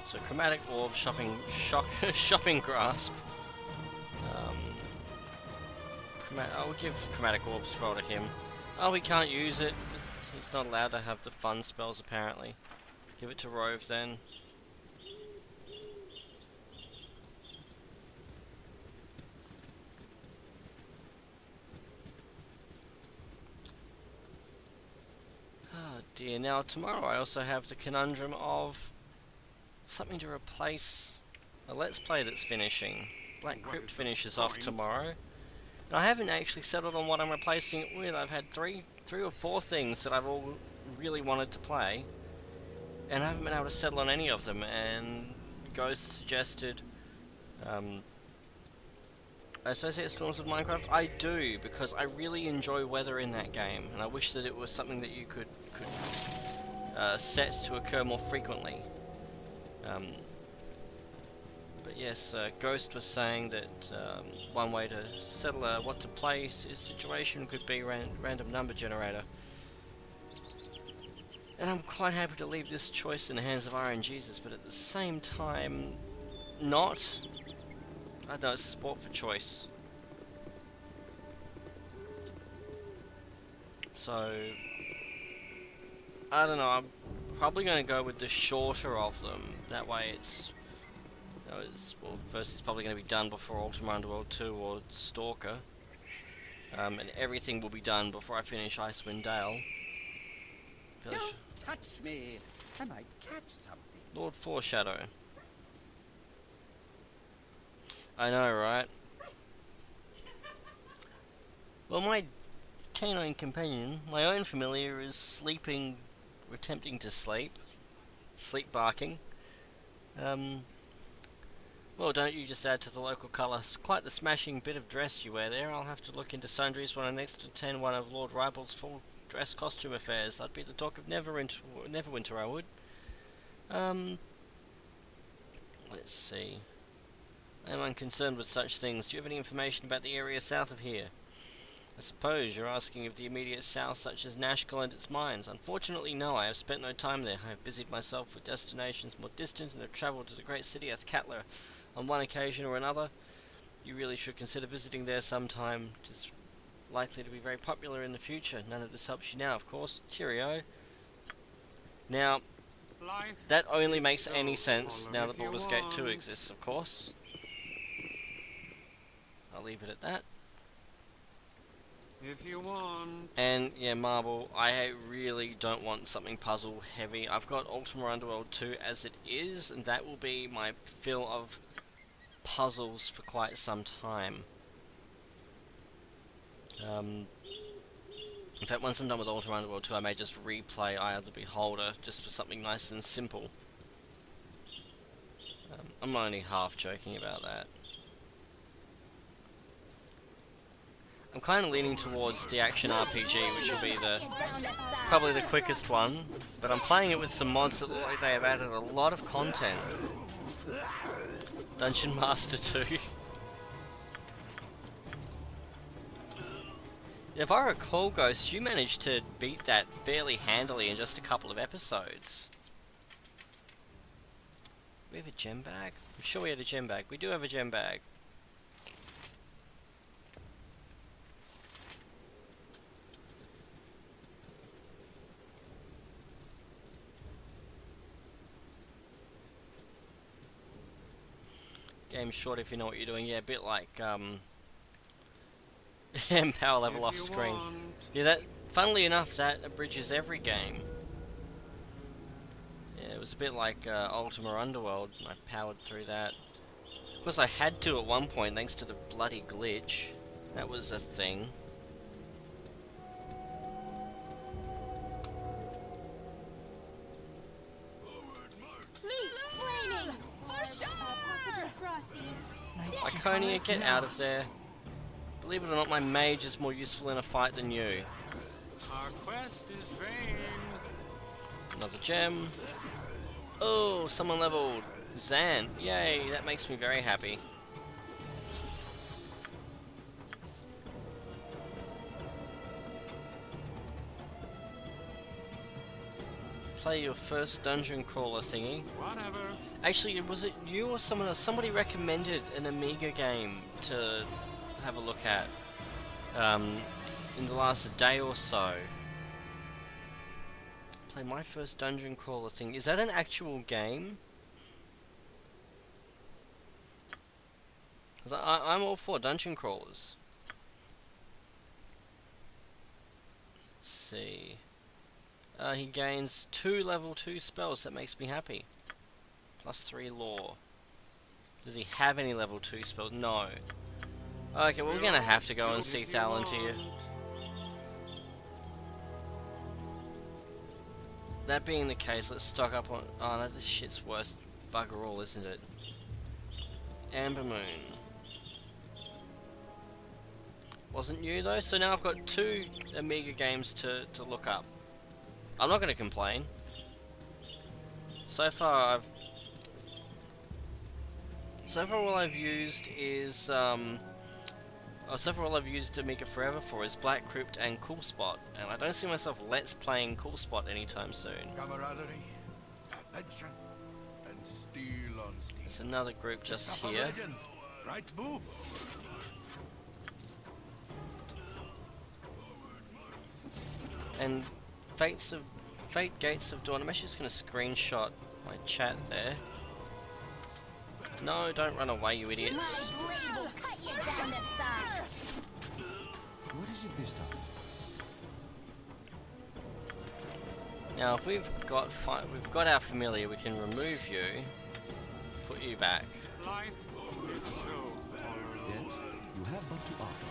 So chromatic orb, shopping grasp. I'll give chromatic orb scroll to him. Oh, he can't use it. He's not allowed to have the fun spells apparently. Give it to Rove then. Oh dear. Now tomorrow I also have the conundrum of something to replace a Let's Play that's finishing. Black What Crypt is the finishes off point? tomorrow. And I haven't actually settled on what I'm replacing it with. I've had three or four things that I've all really wanted to play. And I haven't been able to settle on any of them. And Ghost suggested Associate Storms with Minecraft. I do, because I really enjoy weather in that game. And I wish that it was something that you could set to occur more frequently. But yes, Ghost was saying that one way to settle a what to play situation could be random number generator. And I'm quite happy to leave this choice in the hands of RNGesus, but at the same time, not. I don't know, it's sport for choice. So, I don't know, I'm probably going to go with the shorter of them. That way it's, you know, well, first it's probably going to be done before Ultima Underworld 2 or Stalker. And everything will be done before I finish Icewind Dale. Don't touch me. I might catch something. Lord Foreshadow. I know, right? Well, my canine companion, my own familiar, is sleeping, or attempting to sleep. Sleep barking. Well, don't you just add to the local colour. Quite the smashing bit of dress you wear there. I'll have to look into sundries when I next attend one of Lord Ribald's full dress costume affairs. I'd be the talk of Neverwinter, I would. Let's see. I am unconcerned with such things. Do you have any information about the area south of here? I suppose you're asking of the immediate south, such as Nashkel and its mines. Unfortunately, no. I have spent no time there. I have busied myself with destinations more distant and have travelled to the great city of Katla on one occasion or another. You really should consider visiting there sometime. It is likely to be very popular in the future. None of this helps you now, of course. Cheerio. Now, Life that only is makes so any sense hollow now if that you Baldur's Gate 2 want. exists, of course. I'll leave it at that. If you want. And yeah, Marble, I really don't want something puzzle heavy. I've got Ultima Underworld 2 as it is, and that will be my fill of puzzles for quite some time. In fact, once I'm done with Ultima Underworld 2, I may just replay Eye of the Beholder, just for something nice and simple. I'm only half joking about that. I'm kind of leaning towards the action RPG, which will be probably the quickest one, but I'm playing it with some mods that look like they have added a lot of content. Dungeon Master 2. If I recall, Ghost, you managed to beat that fairly handily in just a couple of episodes. We have a gem bag? I'm sure we had a gem bag. We do have a gem bag. Game's short if you know what you're doing. Yeah, a bit like power level off screen. Yeah, that, funnily enough, that abridges every game. Yeah, it was a bit like Ultima Underworld, and I powered through that. Of course I had to at one point, thanks to the bloody glitch. That was a thing. Flaming! Possibly frosty. Iconia, get out of there. Believe it or not, my mage is more useful in a fight than you. Our quest is vain. Another gem. Oh, someone leveled. Zan. Yay, that makes me very happy. Play your first dungeon crawler thingy. Whatever. Actually, was it you or someone else? Somebody recommended an Amiga game to have a look at in the last day or so. Play my first dungeon crawler thing. Is that an actual game? 'Cause I'm all for dungeon crawlers. Let's see. He gains 2 level 2 spells. That makes me happy. Plus 3 lore. Does he have any level 2 spells? No. Okay, well, we're gonna have to go and see Thalantir. That being the case, let's stock up on... Oh no, this shit's worth bugger all, isn't it? Amber Moon. Wasn't you though, so now I've got 2 Amiga games to look up. I'm not gonna complain. So far all I've used is so far all I've used Amiga Forever for is Black Crypt and Cool Spot, and I don't see myself let's playing Cool Spot anytime soon. Camaraderie, adventure, and steel on steel. There's another group just Tough on here. legend. Right, boo? And Fate Gates of Dawn. I'm actually just gonna screenshot my chat there. No, don't run away, you idiots. My blade will cut you down the side. What is it this time? Now, if we've got our familiar, we can remove you, put you back. Life is so hollow. Yes, you have but to ask.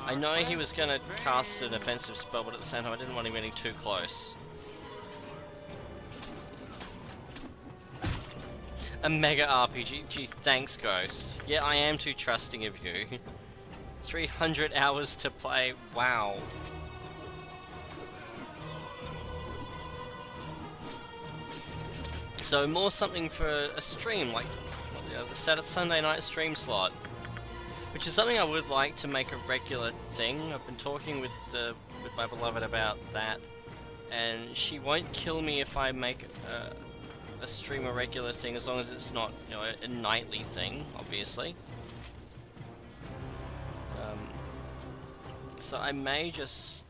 I know he was gonna cast an offensive spell, but at the same time, I didn't want him getting too close. A mega RPG. Gee, thanks, Ghost. Yeah, I am too trusting of you. 300 hours to play. Wow. So more something for a stream, like the Sunday night stream slot, which is something I would like to make a regular thing. I've been talking with my beloved about that, and she won't kill me if I make a stream a regular thing, as long as it's not, you know, a nightly thing, obviously. So I may just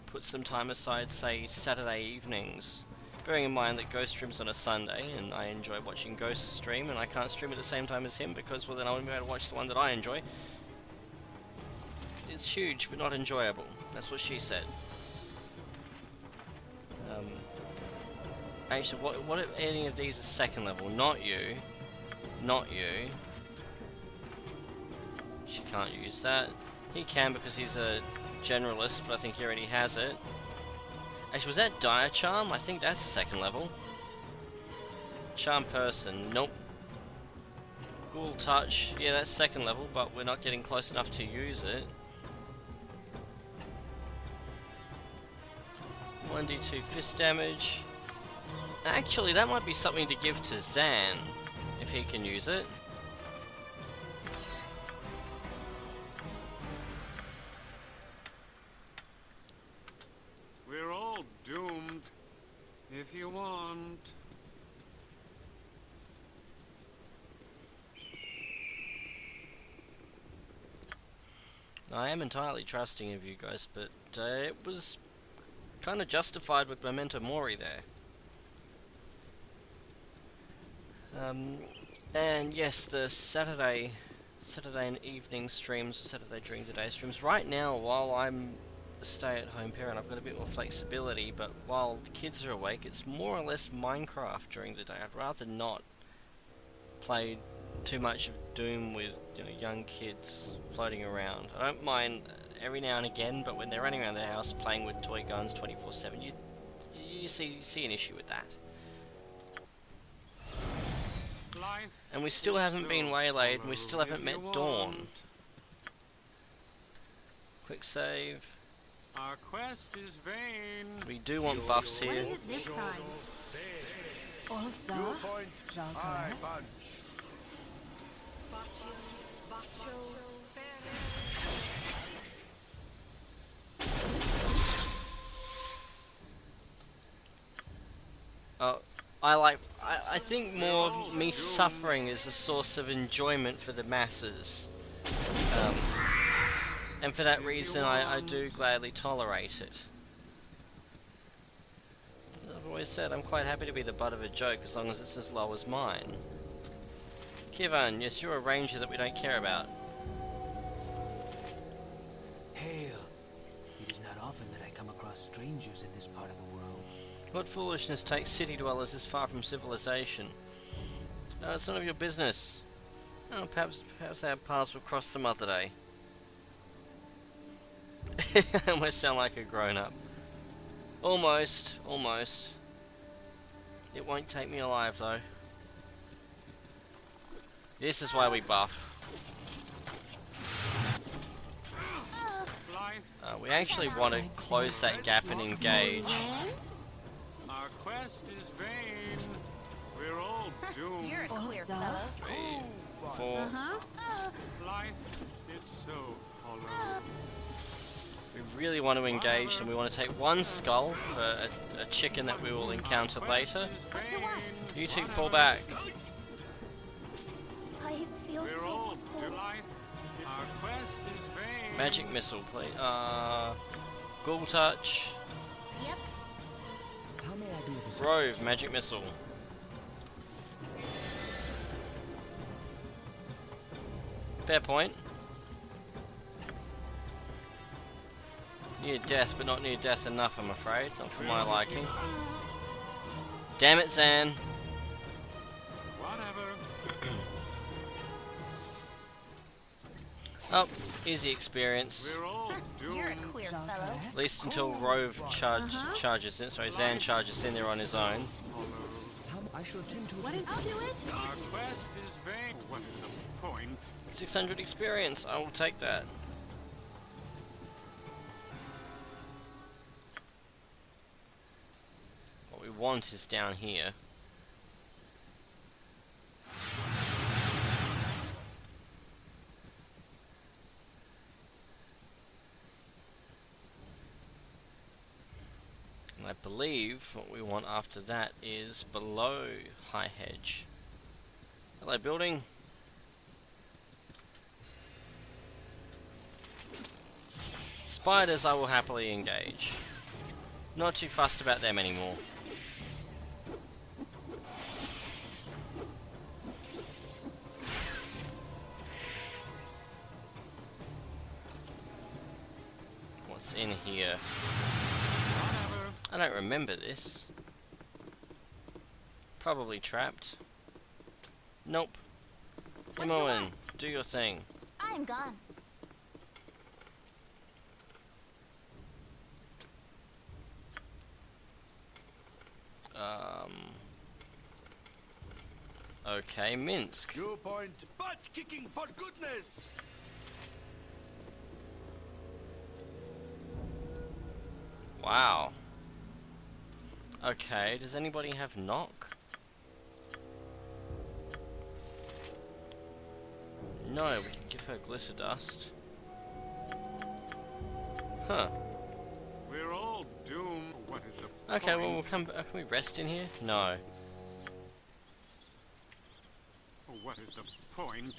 put some time aside, say Saturday evenings, bearing in mind that Ghost streams on a Sunday, and I enjoy watching Ghost stream, and I can't stream at the same time as him because, well, then I won't be able to watch the one that I enjoy. it's huge but not enjoyable. That's what she said. Actually, what if any of these are second level? Not you. Not you. She can't use that. He can because he's a generalist, but I think he already has it. Actually, was that Dire Charm? I think that's second level. Charm Person, nope. Ghoul Touch, yeah, that's second level, but we're not getting close enough to use it. 1d2 fist damage. Actually, that might be something to give to Zan, if he can use it. We're all doomed. If you want. I am entirely trusting of you guys, but it was kind of justified with Memento Mori there. And yes, the Saturday and evening streams, or Saturday during the day streams. Right now, while I'm a stay-at-home parent, I've got a bit more flexibility, but while the kids are awake, it's more or less Minecraft during the day. I'd rather not play too much of Doom with, you know, young kids floating around. I don't mind every now and again, but when they're running around the house playing with toy guns 24/7, you see an issue with that. Life And we still haven't been waylaid, and we still haven't met Dawn. Quick save. Our quest is vain. We do want buffs What here. is it this time? You Also, point, I punch. I think more me suffering is a source of enjoyment for the masses. And for that reason, I do gladly tolerate it. I've always said I'm quite happy to be the butt of a joke as long as it's as low as mine. Kivan, yes, you're a ranger that we don't care about. Hail. It is not often that I come across strangers in this part of the world. What foolishness takes city dwellers this far from civilization? It's none of your business. Oh, perhaps our paths will cross some other day. I almost sound like a grown-up. Almost. It won't take me alive, though. This is why we buff. We actually want to close that gap and engage. Our quest is vain. We're all doomed. You're a queer fellow. 3, 4. Life is so hollow. We really want to engage, and we want to take one skull for a chicken that we will encounter later. You two fall back. I feel We're so all cold. doomed. Life. Our quest is vain. Magic missile, please. Ghoul touch. Yep. How may I be of assistance? Grove, magic missile. Fair point. Near death, but not near death enough, I'm afraid. Not for my liking. Damn it, Zan. Whatever. Oh, easy experience. We're all You're a doomed. queer fellow. At least until Rove charges in. Sorry, Zan charges in there on his own. I shall attend to it. What is? I'll do it. Our quest is vain. What is the point? 600 experience. I will take that. What we want is down here. And I believe what we want after that is below High Hedge. Hello, building. Spiders I will happily engage. Not too fussed about them anymore. What's in here? I don't remember this. Probably trapped. Nope. Come on, do your thing. I'm gone. Okay, Minsk. New point. Butt kicking for goodness. Wow. Okay, does anybody have knock? No, we can give her glitter dust. Huh. We're all doomed. What is the Okay, well point? we'll come. Can we rest in here? No. What is the point?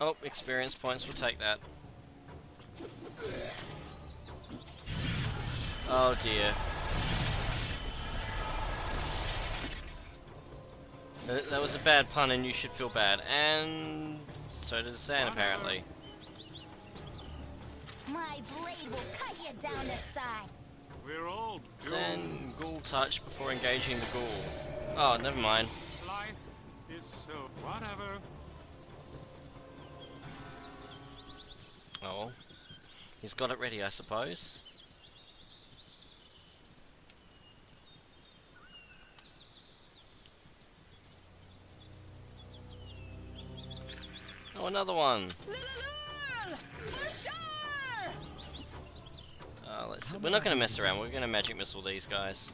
Oh, experience points. We'll take that. Oh dear. That was a bad pun, and you should feel bad. And so does Zan, apparently. My blade will cut you down to size. We're all doomed. Zan, ghoul touch before engaging the ghoul. Oh, never mind. Life is so whatever. Oh, well. He's got it ready, I suppose. Oh, another one. Let's see. We're not going to mess around. We're going to magic missile these guys.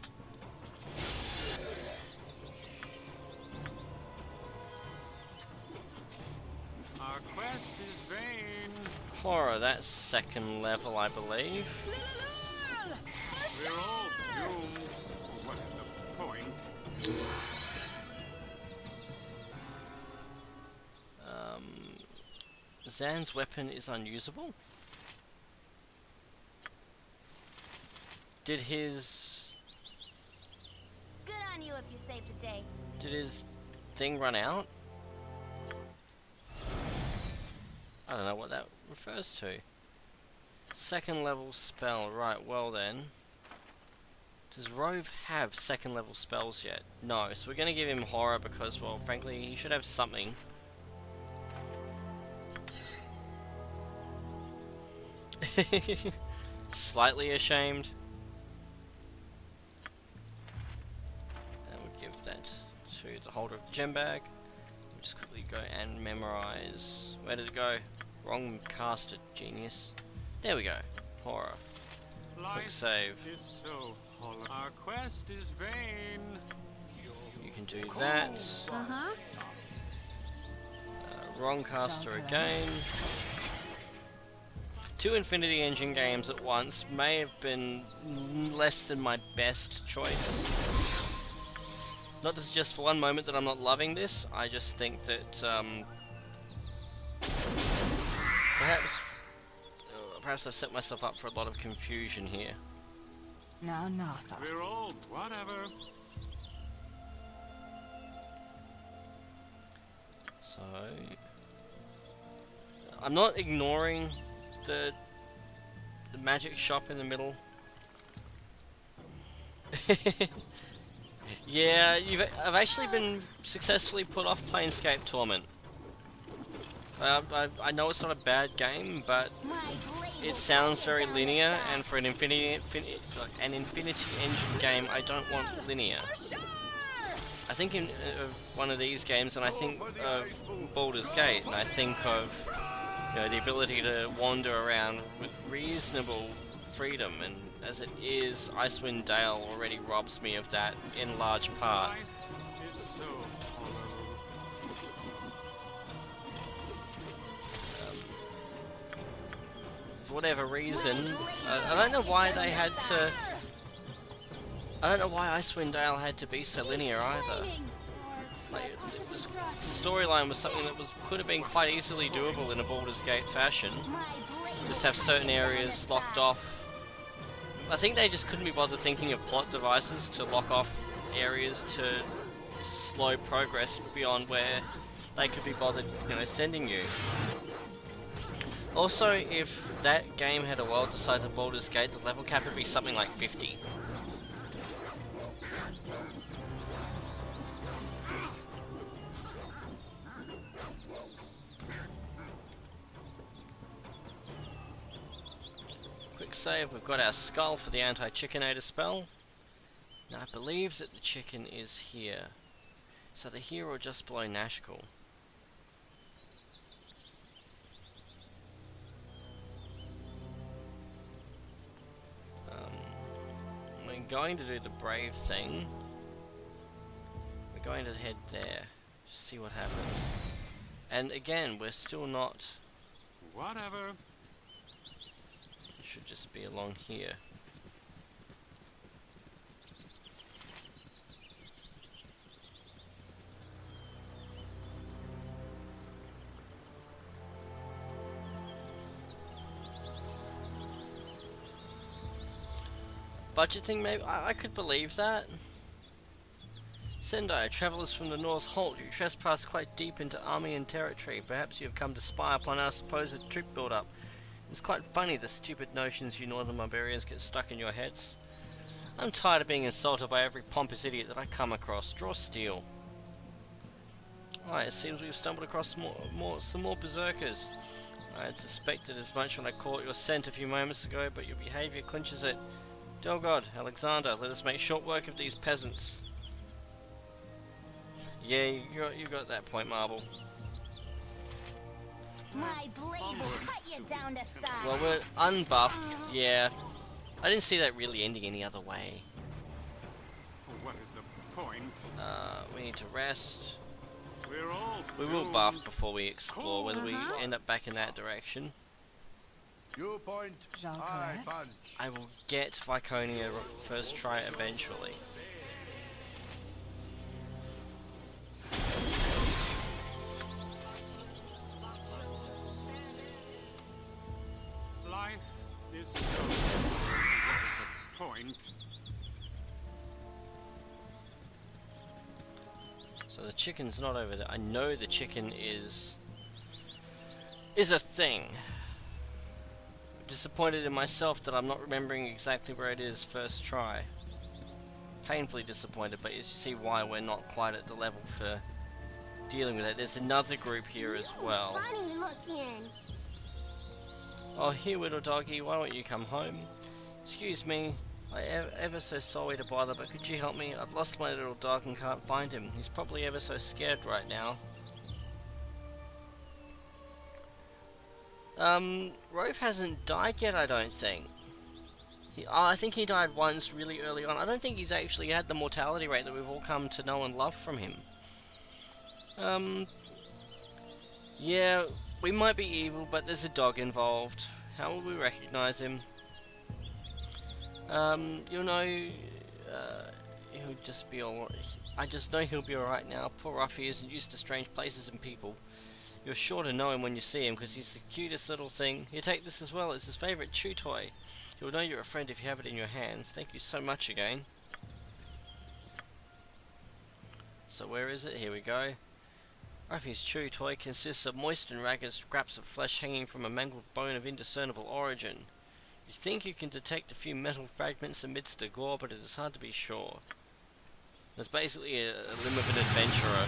Our quest is vain. Horror, that's second level, I believe. We're all doomed. What is the point? Zan's weapon is unusable. Did his Good on you if you saved the day. thing run out? I don't know what that refers to. Second level spell, right, well then. Does Rove have second level spells yet? No, so we're gonna give him horror because, well, frankly, he should have something. Slightly ashamed. And we'll give that to the holder of the gem bag. We'll just quickly go and memorize. Where did it go? Wrong caster, genius. There we go. Horror. Quick Life save. is so hollow. Our quest is vain. You can do that. Wrong caster again. 2 Infinity Engine games at once may have been less than my best choice. Not just for one moment that I'm not loving this, I just think that perhaps I've set myself up for a lot of confusion here. Now, Natha. We're all whatever. So I'm not ignoring the magic shop in the middle. Yeah, I've actually been successfully put off Planescape Torment. I know it's not a bad game, but it sounds very linear, and for an Infinity Engine game, I don't want linear. I think of one of these games, and I think of Baldur's Gate, and I think of the ability to wander around with reasonable freedom, and as it is, Icewind Dale already robs me of that in large part. Life is so hollow. For whatever reason, I don't know why they had to. I don't know why Icewind Dale had to be so linear either. Like, this storyline was something that could have been quite easily doable in a Baldur's Gate fashion. Just have certain areas locked off. I think they just couldn't be bothered thinking of plot devices to lock off areas to slow progress beyond where they could be bothered, sending you. Also, if that game had a world the size of Baldur's Gate, the level cap would be something like 50. Quick save, we've got our skull for the anti-chickinator spell. Now I believe that the chicken is here. So they're here or just below Nashkel. We're going to do the brave thing. We're going to head there. Just see what happens. And again, we're still not... Whatever. It should just be along here. Budget thing, maybe? I could believe that. Sendai, travellers from the North Halt, you trespass quite deep into Armian territory. Perhaps you have come to spy upon our supposed troop build-up. It's quite funny the stupid notions you northern barbarians get stuck in your heads. I'm tired of being insulted by every pompous idiot that I come across. Draw steel. Alright, it seems we've stumbled across some more berserkers. I had suspected as much when I caught your scent a few moments ago, but your behaviour clinches it. Dear God, Alexander, let us make short work of these peasants. Yeah, you got that point, Marble. My blade will cut you down to size. Well, we're unbuffed. Yeah. I didn't see that really ending any other way. What is the point? We need to rest. We're all We will doomed. buff before we explore, whether we end up back in that direction. You point, Jean I Caresse? punch. I will get Viconia first try eventually. Life is so what is the point? So the chicken's not over there. I know the chicken is a thing. Disappointed in myself that I'm not remembering exactly where it is first try. Painfully disappointed, but you see why we're not quite at the level for dealing with it. There's another group here as well. Funny looking. Oh, here, little doggy, why don't you come home? Excuse me, ever so sorry to bother, but could you help me? I've lost my little dog and can't find him. He's probably ever so scared right now. Rove hasn't died yet, I don't think. I think he died once really early on. I don't think he's actually had the mortality rate that we've all come to know and love from him. Yeah, we might be evil, but there's a dog involved. How will we recognize him? You'll know, he'll just be alright. I just know he'll be alright now. Poor Ruffy isn't used to strange places and people. You're sure to know him when you see him, because he's the cutest little thing. Here, take this as well. It's his favourite chew toy. You'll know you're a friend if you have it in your hands. Thank you so much again. So where is it? Here we go. Ruffy's chew toy consists of moist and ragged scraps of flesh hanging from a mangled bone of indiscernible origin. You think you can detect a few metal fragments amidst the gore, but it is hard to be sure. It's basically a limb of an adventurer.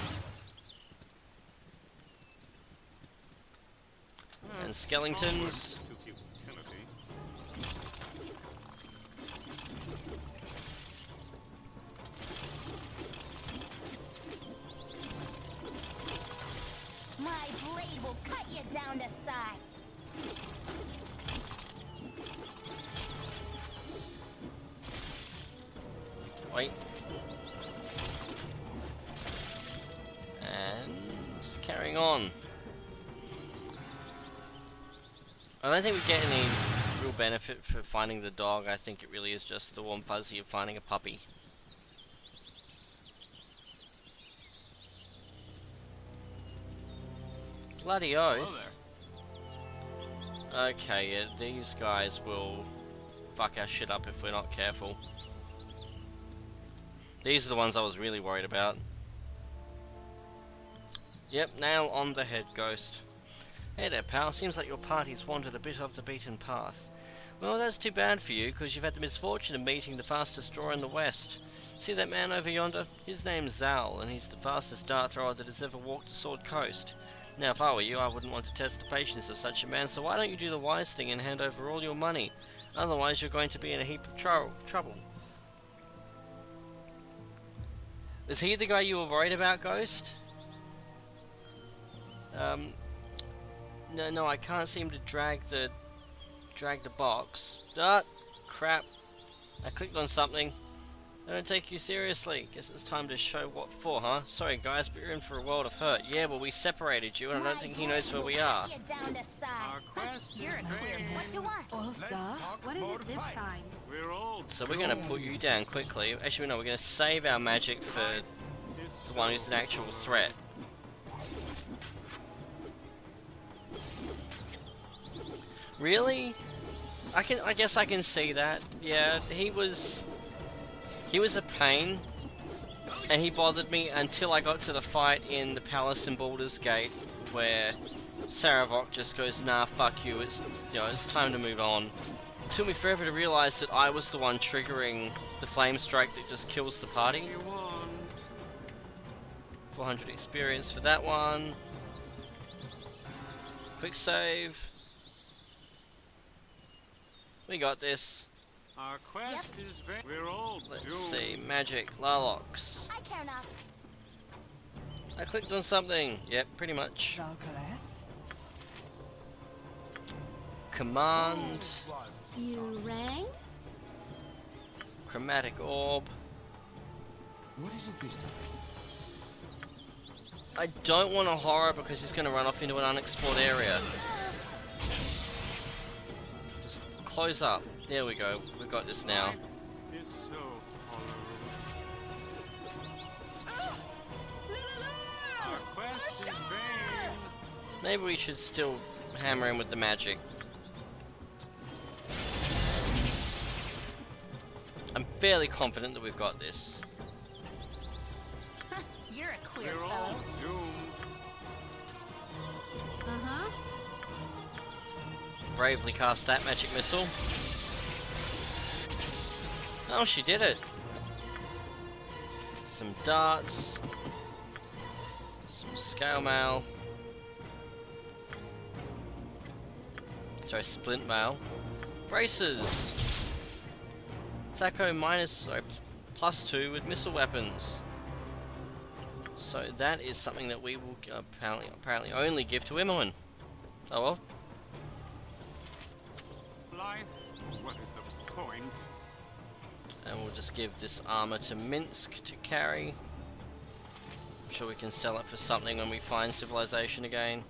And skeletons. To futility. My blade will cut you down to size. Wait. And carrying on. I don't think we get any real benefit for finding the dog. I think it really is just the warm fuzzy of finding a puppy. Bloody oath. Okay, yeah, these guys will fuck our shit up if we're not careful. These are the ones I was really worried about. Yep, nail on the head, Ghost. Hey there, pal. Seems like your party's wandered a bit off the beaten path. Well, that's too bad for you, because you've had the misfortune of meeting the fastest drawer in the West. See that man over yonder? His name's Zal, and he's the fastest dart thrower that has ever walked the Sword Coast. Now, if I were you, I wouldn't want to test the patience of such a man, so why don't you do the wise thing and hand over all your money? Otherwise, you're going to be in a heap of trouble. Is he the guy you were worried about, Ghost? No, I can't seem to drag the box. Ah, crap. I clicked on something. I don't take you seriously. Guess it's time to show what for, huh? Sorry guys, but you're in for a world of hurt. Yeah, well we separated you and I don't think he knows where we are. Our quest You're a is queer. vain. What you want? What is it this time? We're all So we're gonna put you down quickly. Actually no, we're gonna save our magic for the one who's an actual threat. Really? I guess I can see that. Yeah, he was a pain, and he bothered me until I got to the fight in the palace in Baldur's Gate, where Saravok just goes, nah, fuck you, it's time to move on. It took me forever to realise that I was the one triggering the flame strike that just kills the party. you want. 400 experience for that one. Quick save. We got this. Our quest is vain. We're all Let's doomed. see, magic, Larlox. I care not. I clicked on something. Yep, pretty much. Zalcalas? Command, You rang? chromatic orb. What is it this time? I don't want a horror because he's going to run off into an unexplored area. Just close up. There we go. We've got this now. Is so hollow. Our quest is vain. Maybe we should still hammer him with the magic. I'm fairly confident that we've got this. You're a queer We're all fellow. doomed. Uh-huh. Bravely cast that magic missile. Oh, she did it. Some darts. Some scale mail. Sorry, splint mail. Braces. Thaco +2 with missile weapons. So that is something that we will apparently only give to Imoen. Oh well. Life? What is the point? And we'll just give this armor to Minsk to carry. I'm sure we can sell it for something when we find civilization again.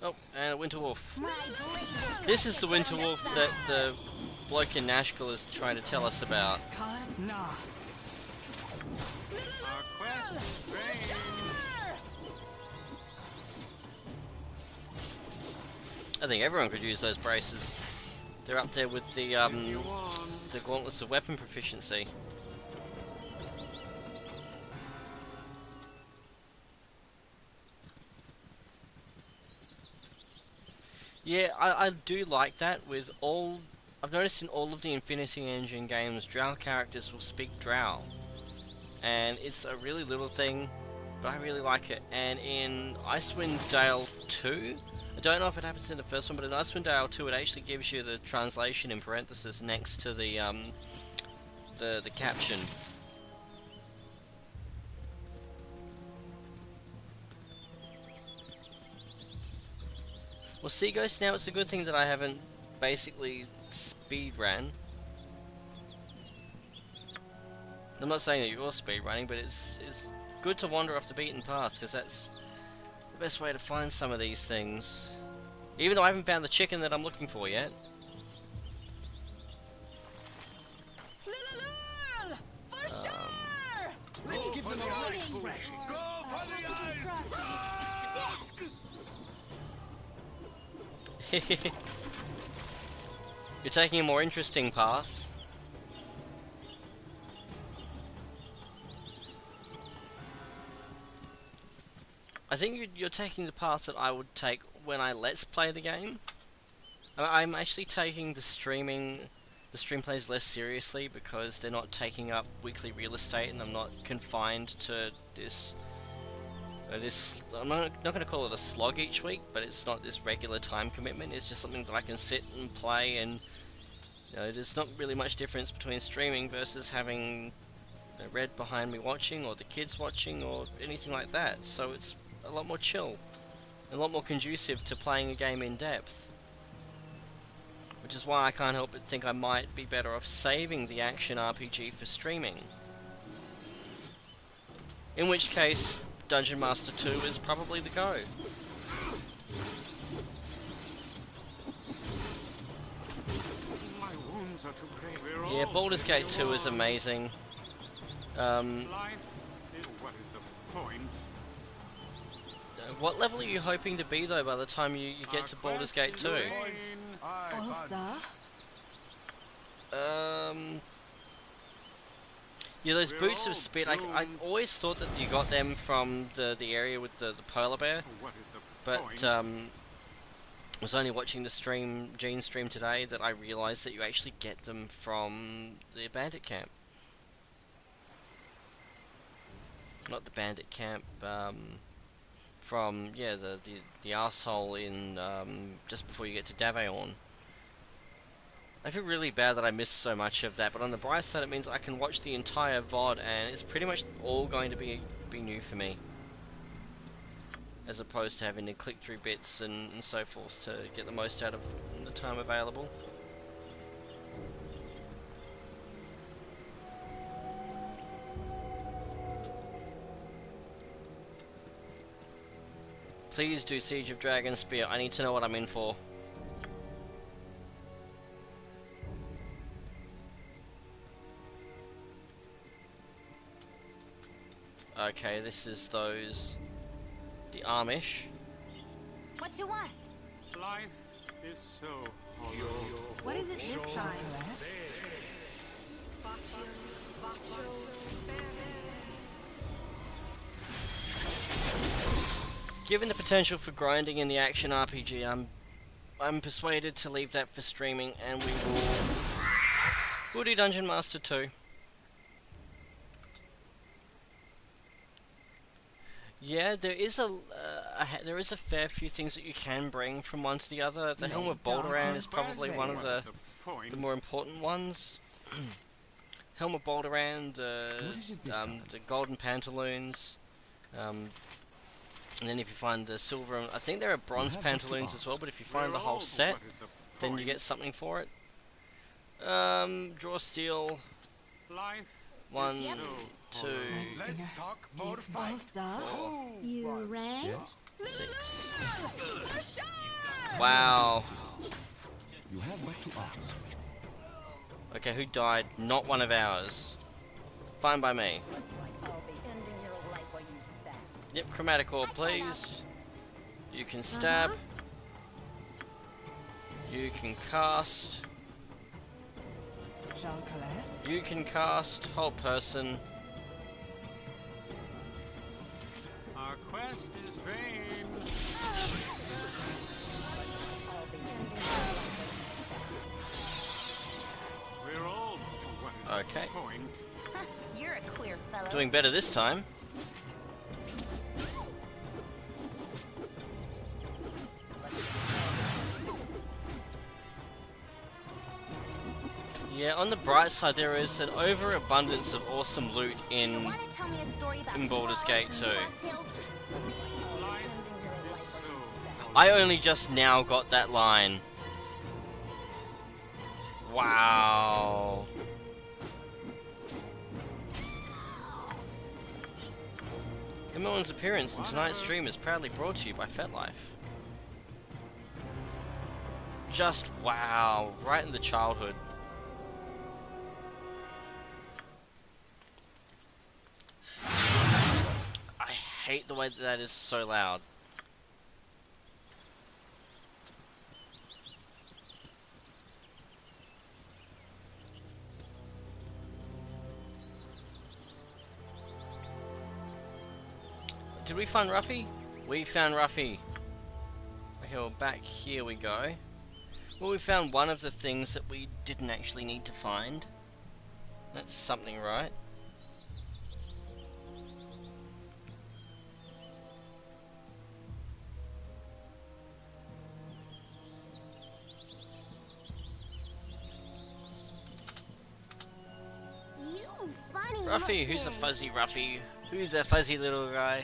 Oh, and a Winter Wolf. My blade will This is the Winter Wolf that the bloke in Nashkel is trying to tell us about. Kalas? Nah. Our quest is vain. I think everyone could use those braces. They're up there with the If you want. the gauntlets of weapon proficiency. Yeah, I do like that with all... I've noticed in all of the Infinity Engine games, Drow characters will speak Drow. And it's a really little thing, but I really like it. And in Icewind Dale 2, I don't know if it happens in the first one, but in Icewind Dale 2 it actually gives you the translation in parenthesis next to the caption. Well, see, Ghost, now it's a good thing that I haven't basically speed ran. I'm not saying that you're speed running, but it's good to wander off the beaten path, because that's the best way to find some of these things. Even though I haven't found the chicken that I'm looking for yet. Let's give them a running thrashing. Go for the eyes! You're taking a more interesting path. I think you're taking the path that I would take when I let's play the game. I'm actually taking the stream plays less seriously because they're not taking up weekly real estate, and I'm not confined to this. I'm not going to call it a slog each week, but it's not this regular time commitment. It's just something that I can sit and play, and there's not really much difference between streaming versus having Red behind me watching, or the kids watching, or anything like that. So it's a lot more chill, a lot more conducive to playing a game in depth. Which is why I can't help but think I might be better off saving the action RPG for streaming. In which case, Dungeon Master 2 is probably the go. My wounds are too great. We're Yeah, all Baldur's Gate taking 2 is war. amazing. Life is what is the point? What level are you hoping to be though by the time you get to Baldur's Gate 2? Yeah, those boots of spit, I always thought that you got them from the area with the polar bear, What is the but point? I was only watching the stream, Gene's stream today, that I realised that you actually get them from the bandit camp. Not the bandit camp, from, yeah, the asshole in, just before you get to Daveorn. I feel really bad that I missed so much of that, but on the bright side it means I can watch the entire VOD, and it's pretty much all going to be new for me. As opposed to having to click through bits and so forth to get the most out of the time available. Please do Siege of Dragonspear. I need to know what I'm in for. Okay, this is the Amish. What you want? Life is so hollow. What is it this time? Given the potential for grinding in the action RPG, I'm persuaded to leave that for streaming, and we'll do Dungeon Master 2. Yeah, there is a fair few things that you can bring from one to the other. The Helm of Balduran is probably one of the more important ones. Helm of Balduran, the golden pantaloons, and then if you find the silver, I think there are bronze pantaloons as well. But if you find the whole set, then you get something for it. Draw steel. Life 1, Yep. 2, Let's talk more fight. You rang? 6. Wow. You have but to ask. Okay, who died? Not one of ours. Fine by me. I'll be ending your life while you stab. Yep, chromatic orb, please. You can stab. You can cast. Jean Calais. You can cast. Whole person. Our quest is vain. I'll be ending your life We're all what is Okay. the point? while you You're a queer fellow. Doing better this time. Yeah, on the bright side, there is an overabundance of awesome loot in Wanna tell me a story about Baldur's Gate 2. cocktails? Life is so I only just now got that line. Wow. Everyone's appearance in tonight's stream is proudly brought to you by FetLife. Just wow, right in the childhood. I hate the way that that is so loud. Did we find Ruffy? We found Ruffy. Okay, well, back here we go. Well, we found one of the things that we didn't actually need to find. That's something, right? You funny Ruffy, who's a looking. fuzzy Ruffy? Who's a fuzzy little guy?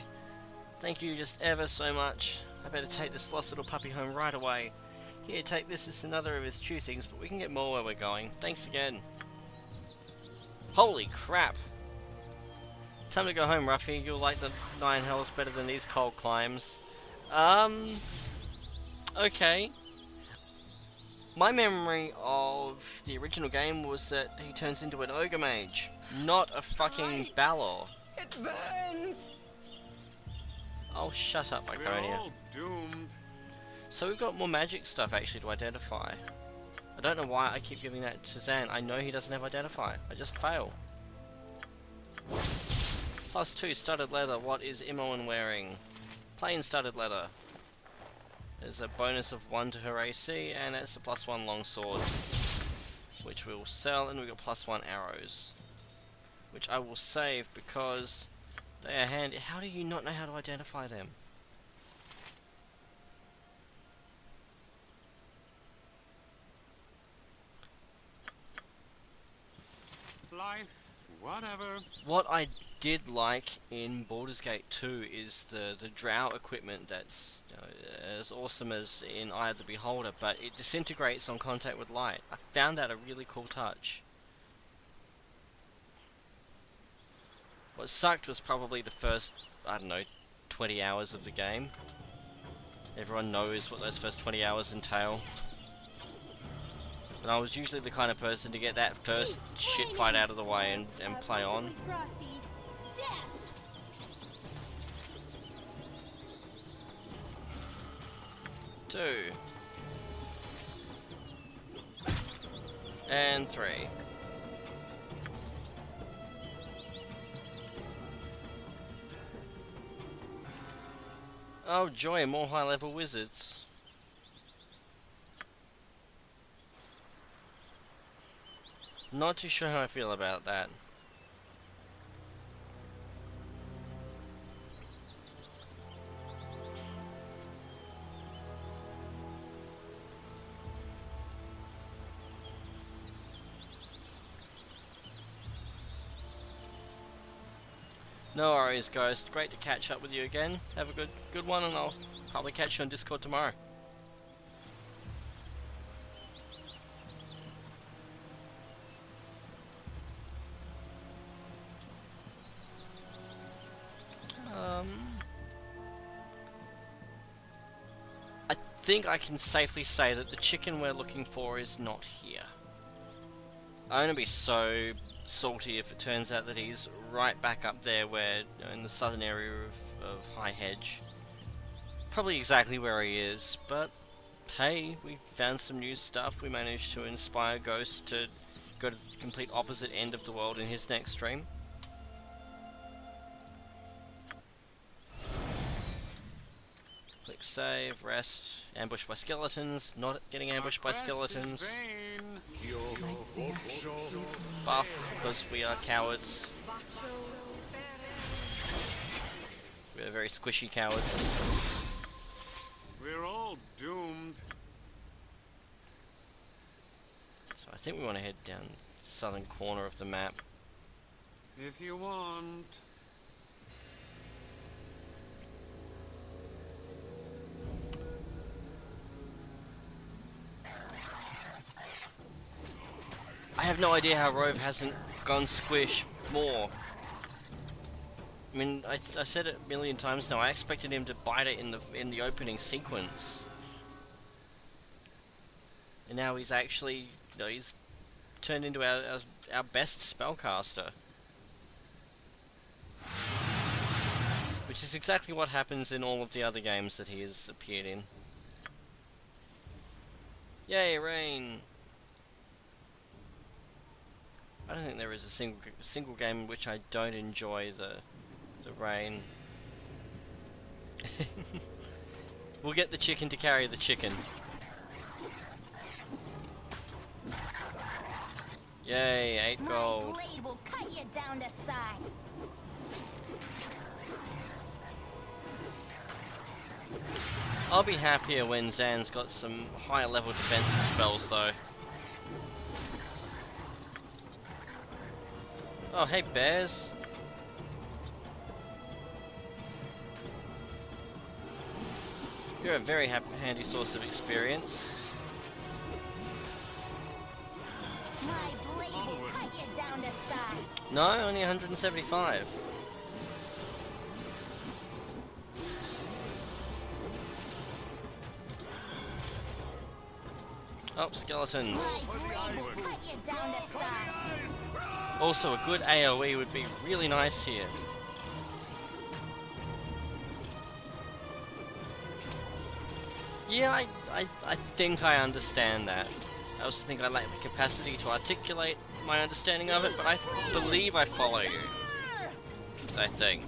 Thank you just ever so much. I better take this lost little puppy home right away. Here, take this. It's another of his chew things, but we can get more where we're going. Thanks again. Holy crap. Time to go home, Ruffy. You'll like the 9 hells better than these cold climbs. Okay. My memory of the original game was that he turns into an ogre mage, not a fucking Balor. It burns! Oh, shut up, We're Iconia. all doomed. So we've got more magic stuff actually to identify. I don't know why I keep giving that to Zan. I know he doesn't have identify. I just fail. +2 studded leather. What is Imoen wearing? Plain studded leather. There's a bonus of 1 to her AC, and it's a +1 long sword, which we will sell, and we've got +1 arrows, which I will save because they are handy. How do you not know how to identify them? Life, whatever. What I did like in Baldur's Gate 2 is the drow equipment that's as awesome as in Eye of the Beholder, but it disintegrates on contact with light. I found that a really cool touch. What sucked was probably the first, I don't know, 20 hours of the game. Everyone knows what those first 20 hours entail. And I was usually the kind of person to get that first shit fight out of the way and play on. Frosty. Death. Two. And 3. Oh joy, more high level wizards. Not too sure how I feel about that. No worries, Ghost. Great to catch up with you again. Have a good one, and I'll probably catch you on Discord tomorrow. I think I can safely say that the chicken we're looking for is not here. I'm gonna be so salty if it turns out that he's right back up there where, in the southern area of High Hedge. Probably exactly where he is, but hey, we found some new stuff. We managed to inspire Ghost to go to the complete opposite end of the world in his next stream. Click save, rest, ambushed by skeletons, not getting ambushed by skeletons. Buff, because we are cowards. We are very squishy cowards. We're all doomed. So I think we want to head down the southern corner of the map. If you want. I have no idea how Rove hasn't gone squish more. I mean, I said it a million times now. I expected him to bite it in the opening sequence, and now he's actually, he's turned into our best spellcaster, which is exactly what happens in all of the other games that he has appeared in. Yay, rain! I don't think there is a single game in which I don't enjoy the rain. We'll get the chicken to carry the chicken. Yay, 8 My gold. blade will cut you down to size. I'll be happier when Zan's got some higher level defensive spells though. Oh, hey bears. You're a very handy source of experience. My blade will cut you down to size. No, only 175. Oh, skeletons. My blade will cut you down to size. Also, a good AoE would be really nice here. Yeah, I think I understand that. I also think I lack the capacity to articulate my understanding of it, but I believe I follow you. I think.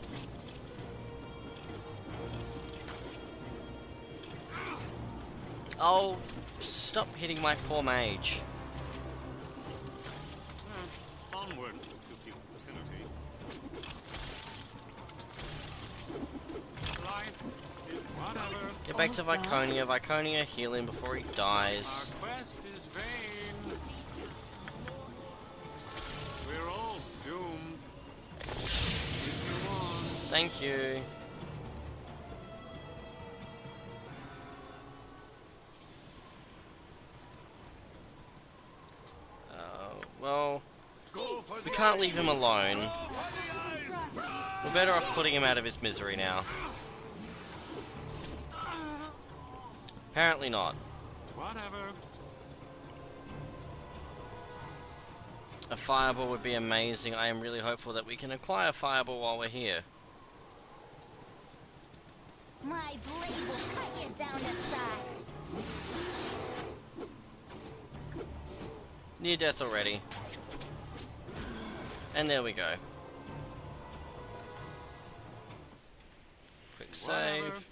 Oh, stop hitting my poor mage. Onward to futility. Life is whatever. Get back to Viconia. Viconia, heal him before he Our dies. quest is vain. We're all doomed. If you want. Thank you. Well, we can't leave him alone. We're better off putting him out of his misery now. Apparently not. Whatever. A fireball would be amazing. I am really hopeful that we can acquire fireball while we're here. My blade will cut you down to size. Near death already. And there we go. Quick save. Whatever.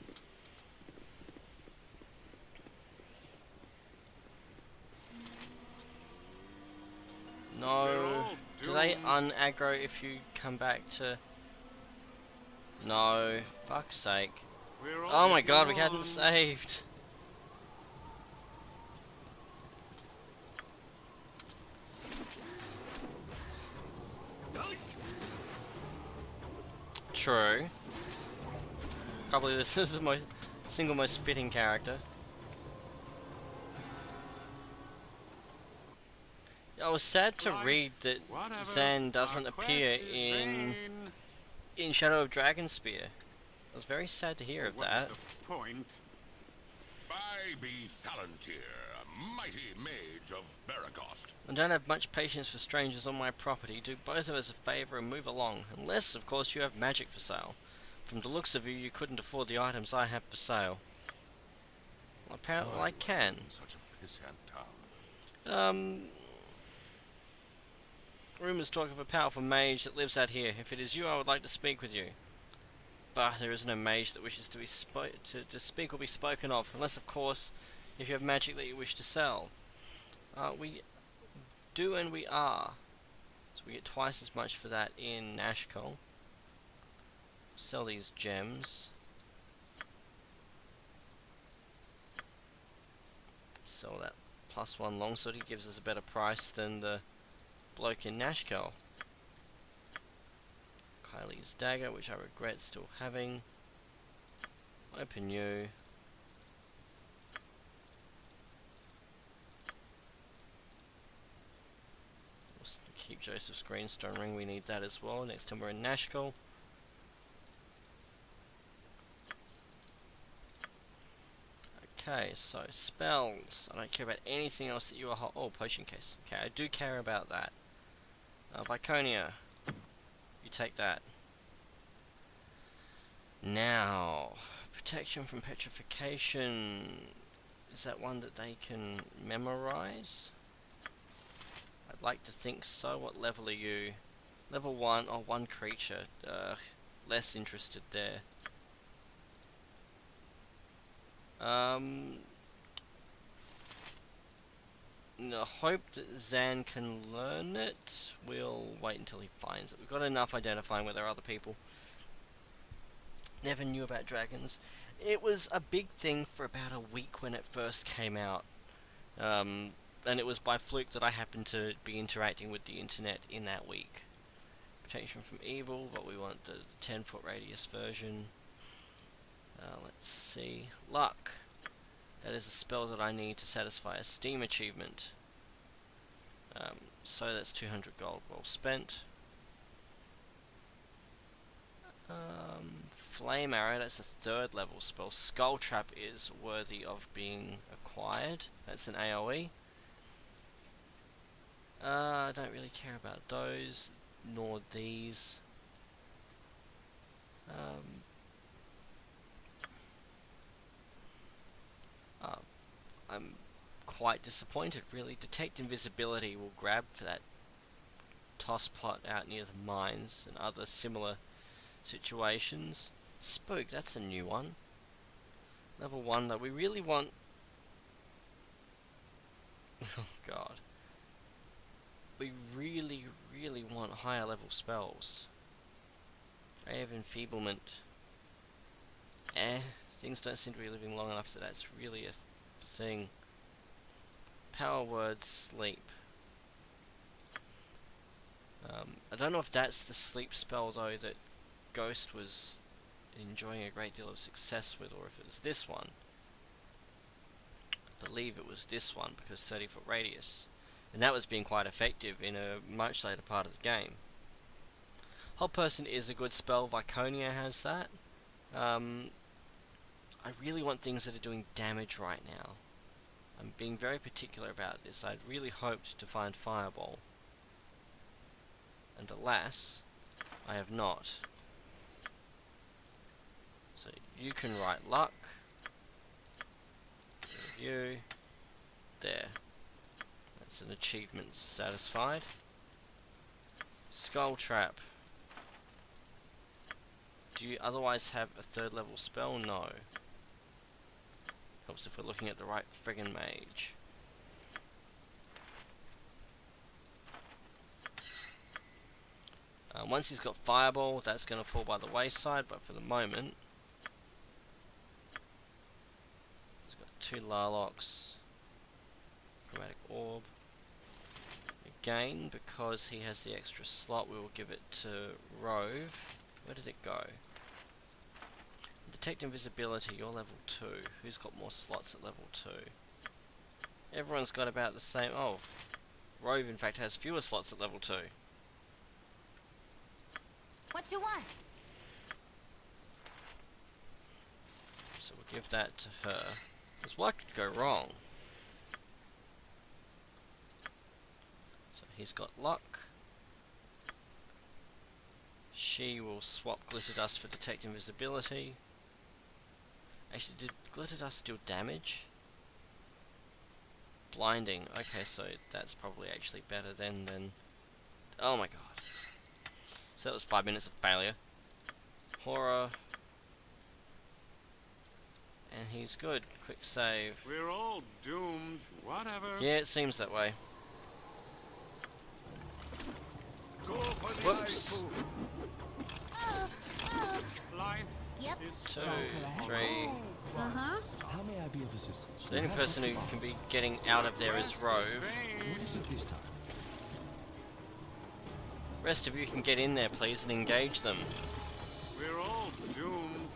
No. Do they unaggro if you come back to... No. Fuck's sake. We're all Oh my god, we hadn't doomed. saved. True. Probably this is the single most fitting character. I was sad to read that Whatever. Zan doesn't Our quest appear is in vain. Shadow of Dragonspear. I was very sad to hear of What's that. the point? I be Thalantir, a mighty mage of Baragost. I don't have much patience for strangers on my property. Do both of us a favour and move along. Unless, of course, you have magic for sale. From the looks of you, you couldn't afford the items I have for sale. Well, apparently I can. Such a pissant town. Rumours talk of a powerful mage that lives out here. If it is you, I would like to speak with you. But there is no mage that wishes to be to speak or be spoken of, unless, of course, if you have magic that you wish to sell. We do and we are. So we get twice as much for that in Nashkel. Sell these gems. Sell that +1 longsword. He gives us a better price than the bloke in Nashkel. Kylie's dagger, which I regret still having. Open you. Keep Joseph's greenstone ring, we need that as well. Next time we're in Nashkel. Okay, so spells. I don't care about anything else that you are. Oh, potion case. Okay, I do care about that. Viconia, you take that. Now, protection from petrification. Is that one that they can memorize? I'd like to think so. What level are you? Level 1 or 1 creature. Less interested there. No, hope that Zan can learn it. We'll wait until he finds it. We've got enough identifying where there are other people. Never knew about dragons. It was a big thing for about a week when it first came out. And it was by fluke that I happened to be interacting with the internet in that week. Protection from evil, but we want the 10-foot radius version. Let's see. Luck. That is a spell that I need to satisfy a Steam achievement. So that's 200 gold well spent. Flame Arrow, that's a 3rd level spell. Skull Trap is worthy of being acquired. That's an AoE. I don't really care about those, nor these. I'm quite disappointed, really. Detect Invisibility will grab for that toss pot out near the mines and other similar situations. Spook, that's a new one. Level 1 that we really want. Oh god. We really want higher level spells. Ray of Enfeeblement. Things don't seem to be living long enough that that's really a thing. Power Word Sleep. I don't know if that's the sleep spell though that Ghost was enjoying a great deal of success with, or if it was this one. I believe it was this one because 30-foot radius, and that was being quite effective in a much later part of the game. Whole Person is a good spell. Viconia has that. I really want things that are doing damage right now. I'm being very particular about this. I'd really hoped to find Fireball, and alas, I have not. So you can write Luck. You. There. That's an achievement satisfied. Skull Trap. Do you otherwise have a 3rd level spell? No. Helps if we're looking at the right friggin' mage. Once he's got Fireball, that's going to fall by the wayside, but for the moment, he's got 2 Larlocks, Chromatic Orb. Again, because he has the extra slot, we will give it to Rove. Where did it go? Detect Invisibility, you're level 2. Who's got more slots at level 2? Everyone's got about the same. Oh, Rove in fact has fewer slots at level 2. What you want? So we'll give that to her. Because what could go wrong? So he's got Luck. She will swap Glitter Dust for Detect Invisibility. Actually, did Glitter Dust deal damage? Blinding. Okay, so that's probably actually better than... Oh my god. So that was 5 minutes of failure. Horror. And he's good. Quick save. We're all doomed. Whatever. Yeah, it seems that way. Go for the Whoops. ice pool. Life Yep. is 2, so 3. Uh-huh. How may I be of assistance? The only person who can be getting out of there is Rove. What is it this time? Rest of you can get in there, please, and engage them. We're all doomed.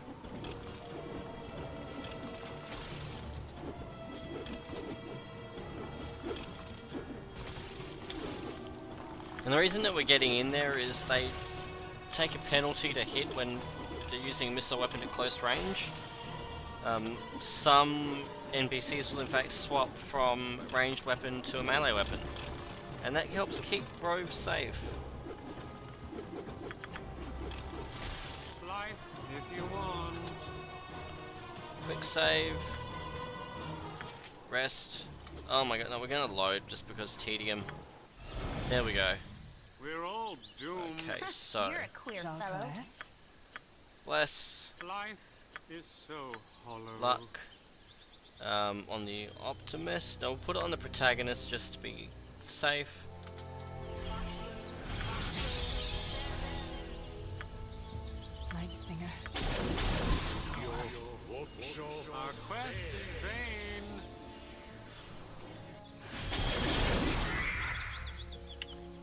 And the reason that we're getting in there is they take a penalty to hit when they're using a missile weapon at close range. Some NPCs will in fact swap from ranged weapon to a melee weapon, and that helps keep Rove safe. Life if you want. Quick save. Rest. Oh my god, no, we're gonna load just because tedium. There we go. We're all doomed. Okay, so You're a queer fellow. bless, Life is so hollow. luck, on the Optimist. I'll put it on the Protagonist just to be safe. Night Singer. Our quest is vain.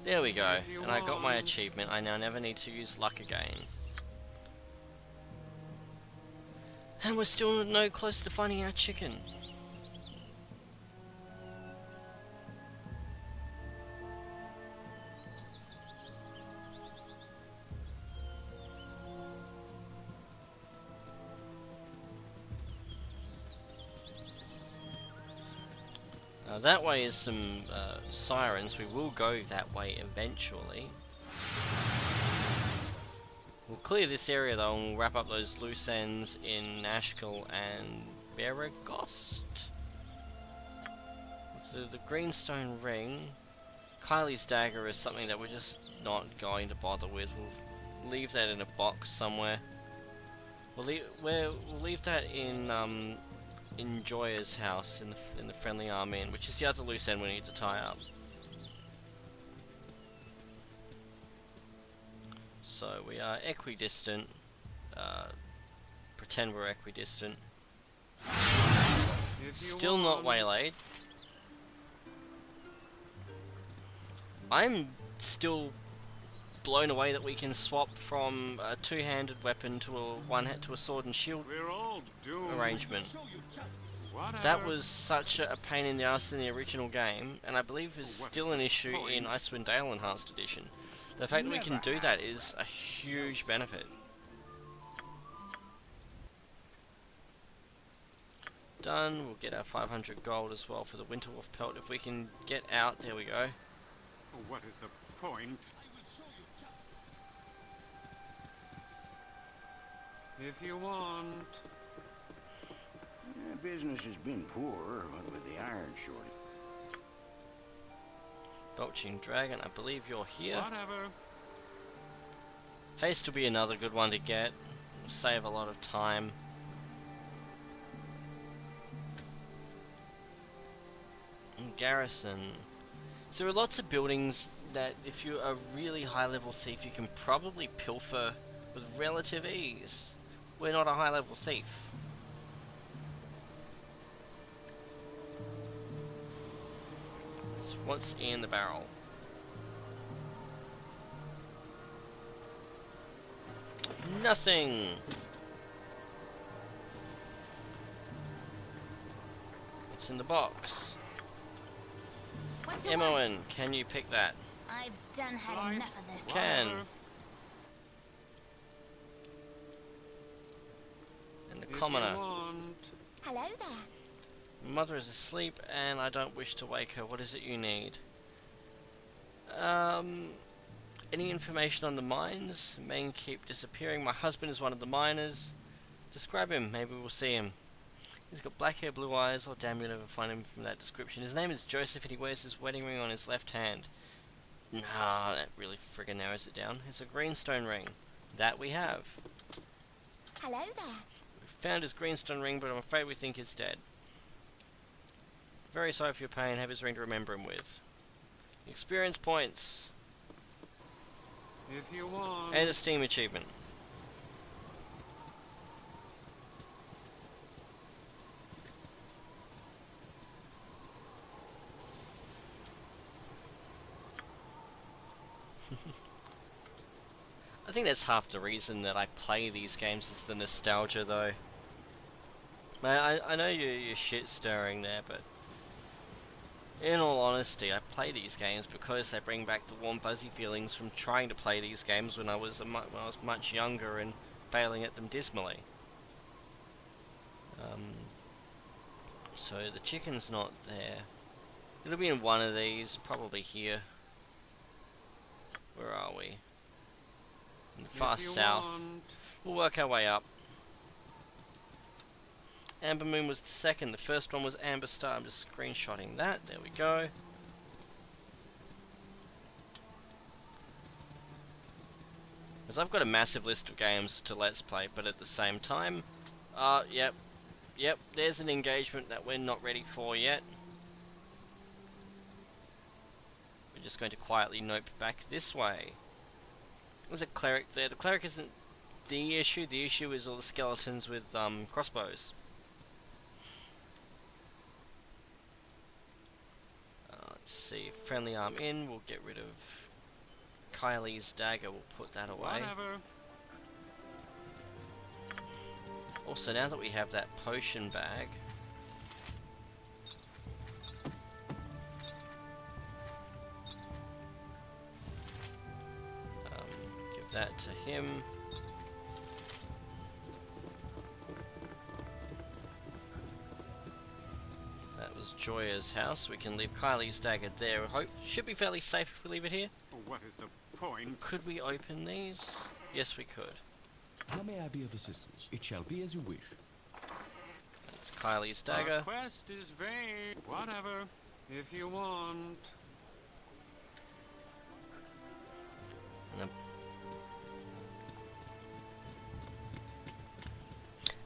There we go, and I got my achievement. I now never need to use luck again. And we're still no closer to finding our chicken. That way is some sirens. We will go that way eventually. We'll clear this area though, and we'll wrap up those loose ends in Nashkel and Beregost. The Greenstone Ring. Kylie's Dagger is something that we're just not going to bother with. We'll leave that in a box somewhere. We'll leave that in Joya's house in the Friendly Army, which is the other loose end we need to tie up. So we are equidistant. Pretend we're equidistant. Still not waylaid. I'm still blown away that we can swap from a two-handed weapon to a sword and shield We're all doomed. arrangement. Whatever. That was such a pain in the ass in the original game, and I believe is still an issue in Icewind Dale Enhanced Edition. The fact that we can do that is a huge benefit. Done. We'll get our 500 gold as well for the Winterwolf pelt if we can get out. There we go. What is the point? If you want. Business has been poor, what with the iron shortage. Belching Dragon, I believe you're here. Whatever. Haste will be another good one to get. Will save a lot of time. And Garrison. So there are lots of buildings that if you're a really high level thief you can probably pilfer with relative ease. We're not a high level thief. So what's in the barrel? Nothing! What's in the box? What's your word? Emoen, can you pick that? I've done had enough of this. Can. And the commoner. Hello there. Mother is asleep and I don't wish to wake her. What is it you need? Any information on the mines? Men keep disappearing. My husband is one of the miners. Describe him. Maybe we'll see him. He's got black hair, blue eyes. Oh damn, you'll never find him from that description. His name is Joseph and he wears his wedding ring on his left hand. Nah, that really friggin' narrows it down. It's a greenstone ring. That we have. Hello there. We found his greenstone ring, but I'm afraid we think he's dead. Very sorry for your pain. Have his ring to remember him with. Experience points. If you want. And a Steam achievement. I think that's half the reason that I play these games is the nostalgia though. I know you're shit stirring there, but in all honesty, I play these games because they bring back the warm fuzzy feelings from trying to play these games when I was much younger and failing at them dismally. So the chicken's not there. It'll be in one of these, probably here. Where are we? In the far south. We'll work our way up. Amber Moon was the second. The first one was Amber Star. I'm just screenshotting that. There we go. Because I've got a massive list of games to Let's Play, but at the same time, yep, Yep, there's an engagement that we're not ready for yet. We're just going to quietly nope back this way. There's a cleric there. The cleric isn't the issue. The issue is all the skeletons with crossbows. Let's see. Friendly arm in. We'll get rid of Kylie's dagger. We'll put that away. Whatever. Also, now that we have that potion bag, give that to him. That was Joya's house. We can leave Kylie's dagger there. Hope should be fairly safe if we leave it here. What is the point? Could we open these? Yes, we could. How may I be of assistance? It shall be as you wish. That's Kylie's dagger. Our quest is vain. Whatever. If you want. And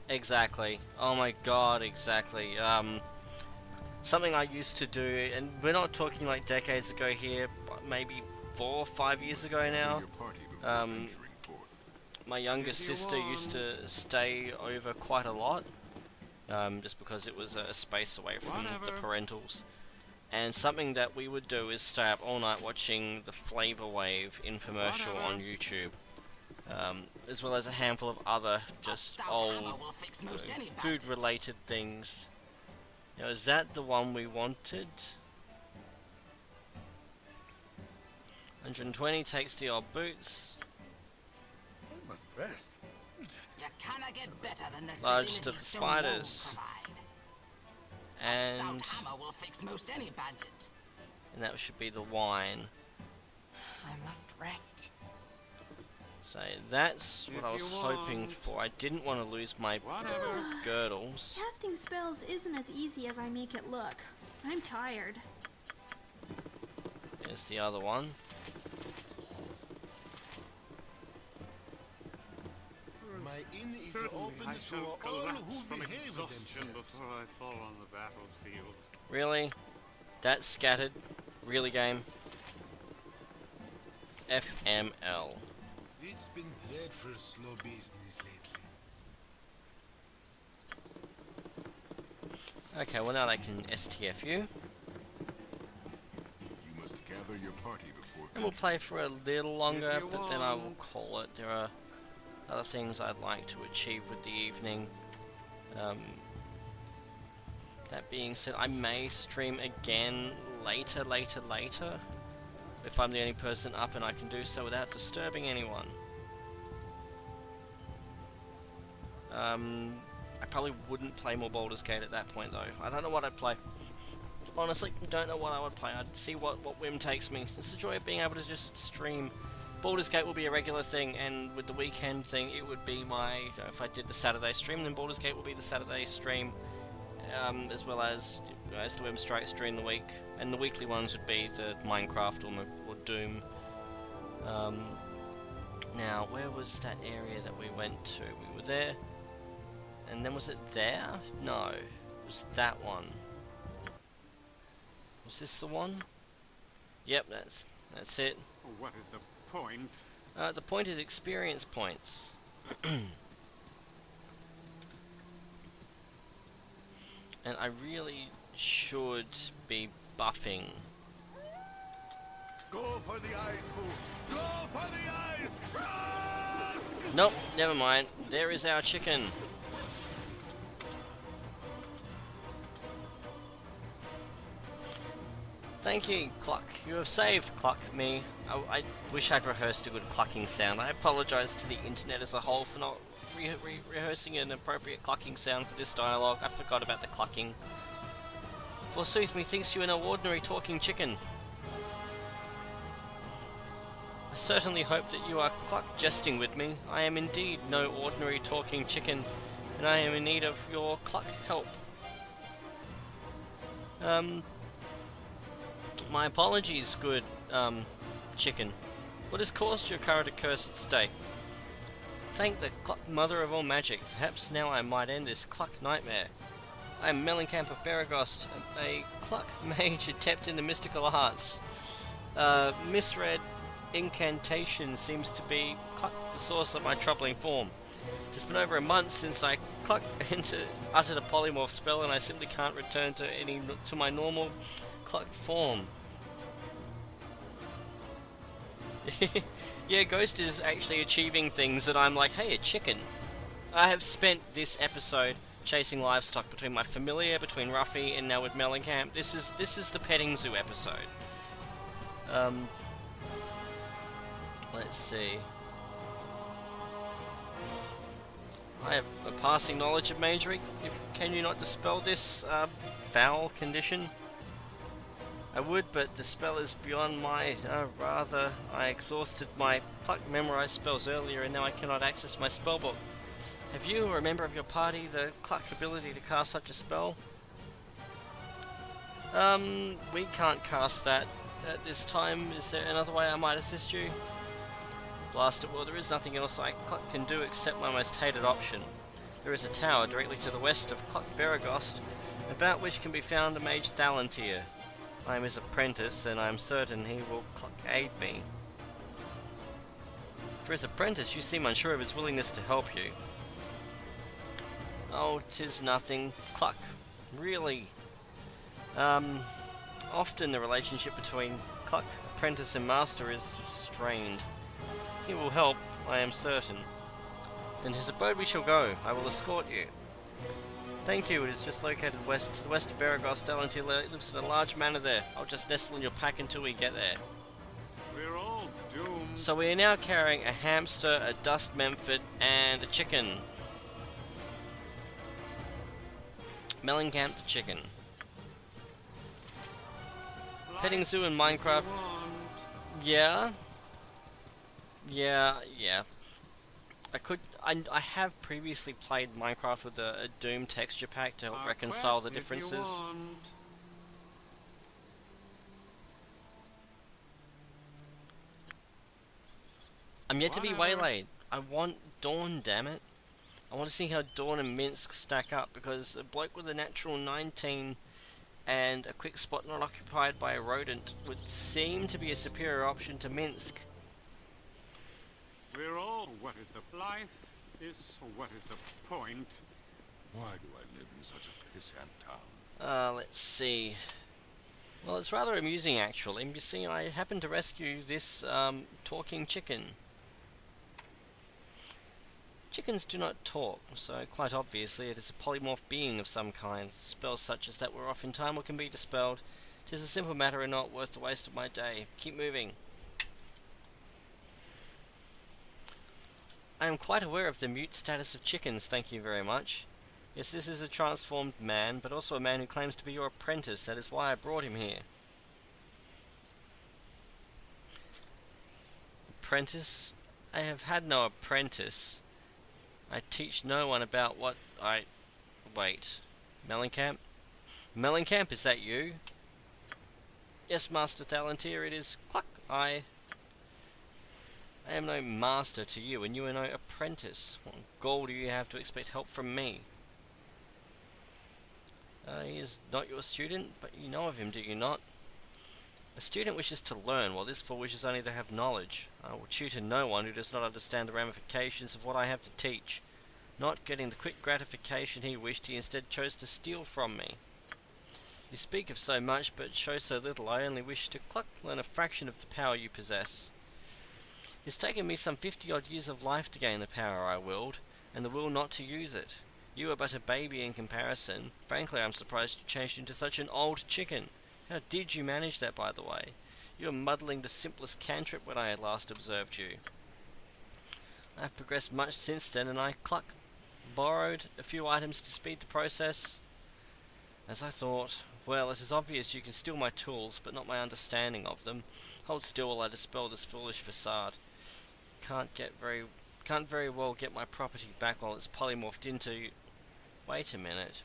exactly. Oh my god, exactly. Something I used to do, and we're not talking like decades ago here, but maybe 4 or 5 years ago now. Your party before venturing forth. My younger sister used to stay over quite a lot, just because it was a space away from the parentals. And something that we would do is stay up all night watching the Flavor Wave infomercial on YouTube, as well as a handful of other just old food-related things. Now, is that the one we wanted? 120 takes the old boots. I must rest. You cannot get better than the Largest of the stone walls spiders. provide. And Stout hammer will fix most any budget. that should be the wine. I must rest. So that's what If I was you hoping want. for. I didn't want to lose my Whatever. girdles. Casting spells isn't as easy as I make it look. I'm tired. There's the other one. My inn is Certainly, open I to shall all collapse who from behave exhaustion themselves. before I fall on the battlefield. Really? That's scattered? Really, game? FML. It's been dreadful slow business lately. Okay, well now they can STF you. You must gather your party before And we'll play for a little longer, you but then I will want. call it. There are other things I'd like to achieve with the evening. That being said, I may stream again later. If I'm the only person up and I can do so without disturbing anyone. I probably wouldn't play more Baldur's Gate at that point though. I don't know what I'd play. Honestly, don't know what I would play. I'd see what whim takes me. It's the joy of being able to just stream. Baldur's Gate will be a regular thing, and with the weekend thing, it would be my... if I did the Saturday stream, then Baldur's Gate will be the Saturday stream, as well as the whim strikes during the week. And the weekly ones would be the Minecraft or Doom. Now, where was that area that we went to? We were there. And then was it there? No. It was that one. Was this the one? Yep, that's it. What is the point? The point is experience points. And I really should be buffing. Go for the eyes, Boo! Go for the eyes! Rush! Nope, never mind. There is our chicken. Thank you, Cluck. You have saved, Cluck, me. I wish I'd rehearsed a good clucking sound. I apologise to the internet as a whole for not rehearsing an appropriate clucking sound for this dialogue. I forgot about the clucking. Forsooth, methinks you are no ordinary talking chicken. I certainly hope that you are Cluck jesting with me. I am indeed no ordinary talking chicken, and I am in need of your Cluck help. My apologies, good, chicken. What has caused your current accursed state? Thank the Cluck Mother of all magic. Perhaps now I might end this Cluck nightmare. I am Mellencamp of Baragost, a Cluck mage adept in the mystical arts. Misread incantation seems to be Cluck, the source of my troubling form. It's been over a month since I uttered a polymorph spell, and I simply can't return to my normal Cluck form. Yeah, Ghost is actually achieving things that I'm like, hey, a chicken. I have spent this episode chasing livestock between my familiar, between Ruffy, and now with Mellencamp. This is the petting zoo episode. Let's see. I have a passing knowledge of magery. Can you not dispel this foul condition? I would, but the spell is beyond my... rather, I exhausted my Cluck memorized spells earlier, and now I cannot access my spellbook. Have you, or a member of your party, the Cluck ability to cast such a spell? We can't cast that at this time. Is there another way I might assist you? Blast it, well, there is nothing else Cluck can do except my most hated option. There is a tower directly to the west of Cluck Baragost, about which can be found a mage Thalantir. I am his apprentice, and I am certain he will Cluck aid me. For his apprentice, you seem unsure of his willingness to help you. Oh, 'tis nothing. Cluck. Really? Often the relationship between Cluck, apprentice, and master is strained. He will help, I am certain. Then to his abode we shall go. I will escort you. Thank you, it is just located to the west of Baragost. Thalantir lives in a large manor there. I'll just nestle in your pack until we get there. We're all doomed. So we are now carrying a hamster, a dust memphit, and a chicken. Mellencamp the chicken. Petting zoo in Minecraft. Yeah. I have previously played Minecraft with a Doom texture pack to help reconcile the differences. I'm yet to be waylaid. I want Dawn, damn it. I want to see how Dawn and Minsk stack up, because a bloke with a natural 19 and a quick spot not occupied by a rodent would seem to be a superior option to Minsk. We're all... What is the... Life is... What is the point? Why do I live in such a pissant town? Let's see. Well, it's rather amusing, actually. You see, I happened to rescue this, talking chicken. Chickens do not talk, so quite obviously it is a polymorph being of some kind. Spells such as that were off in time or can be dispelled. 'Tis a simple matter and not worth the waste of my day. Keep moving. I am quite aware of the mute status of chickens, thank you very much. Yes, this is a transformed man, but also a man who claims to be your apprentice. That is why I brought him here. Apprentice? I have had no apprentice. I teach no one about what I... Wait. Mellencamp? Mellencamp, is that you? Yes, Master Thalantir, it is. Cluck! I am no master to you, and you are no apprentice. What gall do you have to expect help from me? He is not your student, but you know of him, do you not? A student wishes to learn, while this fool wishes only to have knowledge. I will tutor no one who does not understand the ramifications of what I have to teach. Not getting the quick gratification he wished, he instead chose to steal from me. You speak of so much, but show so little. I only wish to learn a fraction of the power you possess. It's taken me some 50-odd years of life to gain the power I willed, and the will not to use it. You are but a baby in comparison. Frankly, I'm surprised you changed into such an old chicken. How did you manage that, by the way? You were muddling the simplest cantrip when I had last observed you. I have progressed much since then, and I borrowed a few items to speed the process. As I thought. Well, it is obvious you can steal my tools, but not my understanding of them. Hold still while I dispel this foolish facade. Can't very well get my property back while it's polymorphed into... Wait a minute.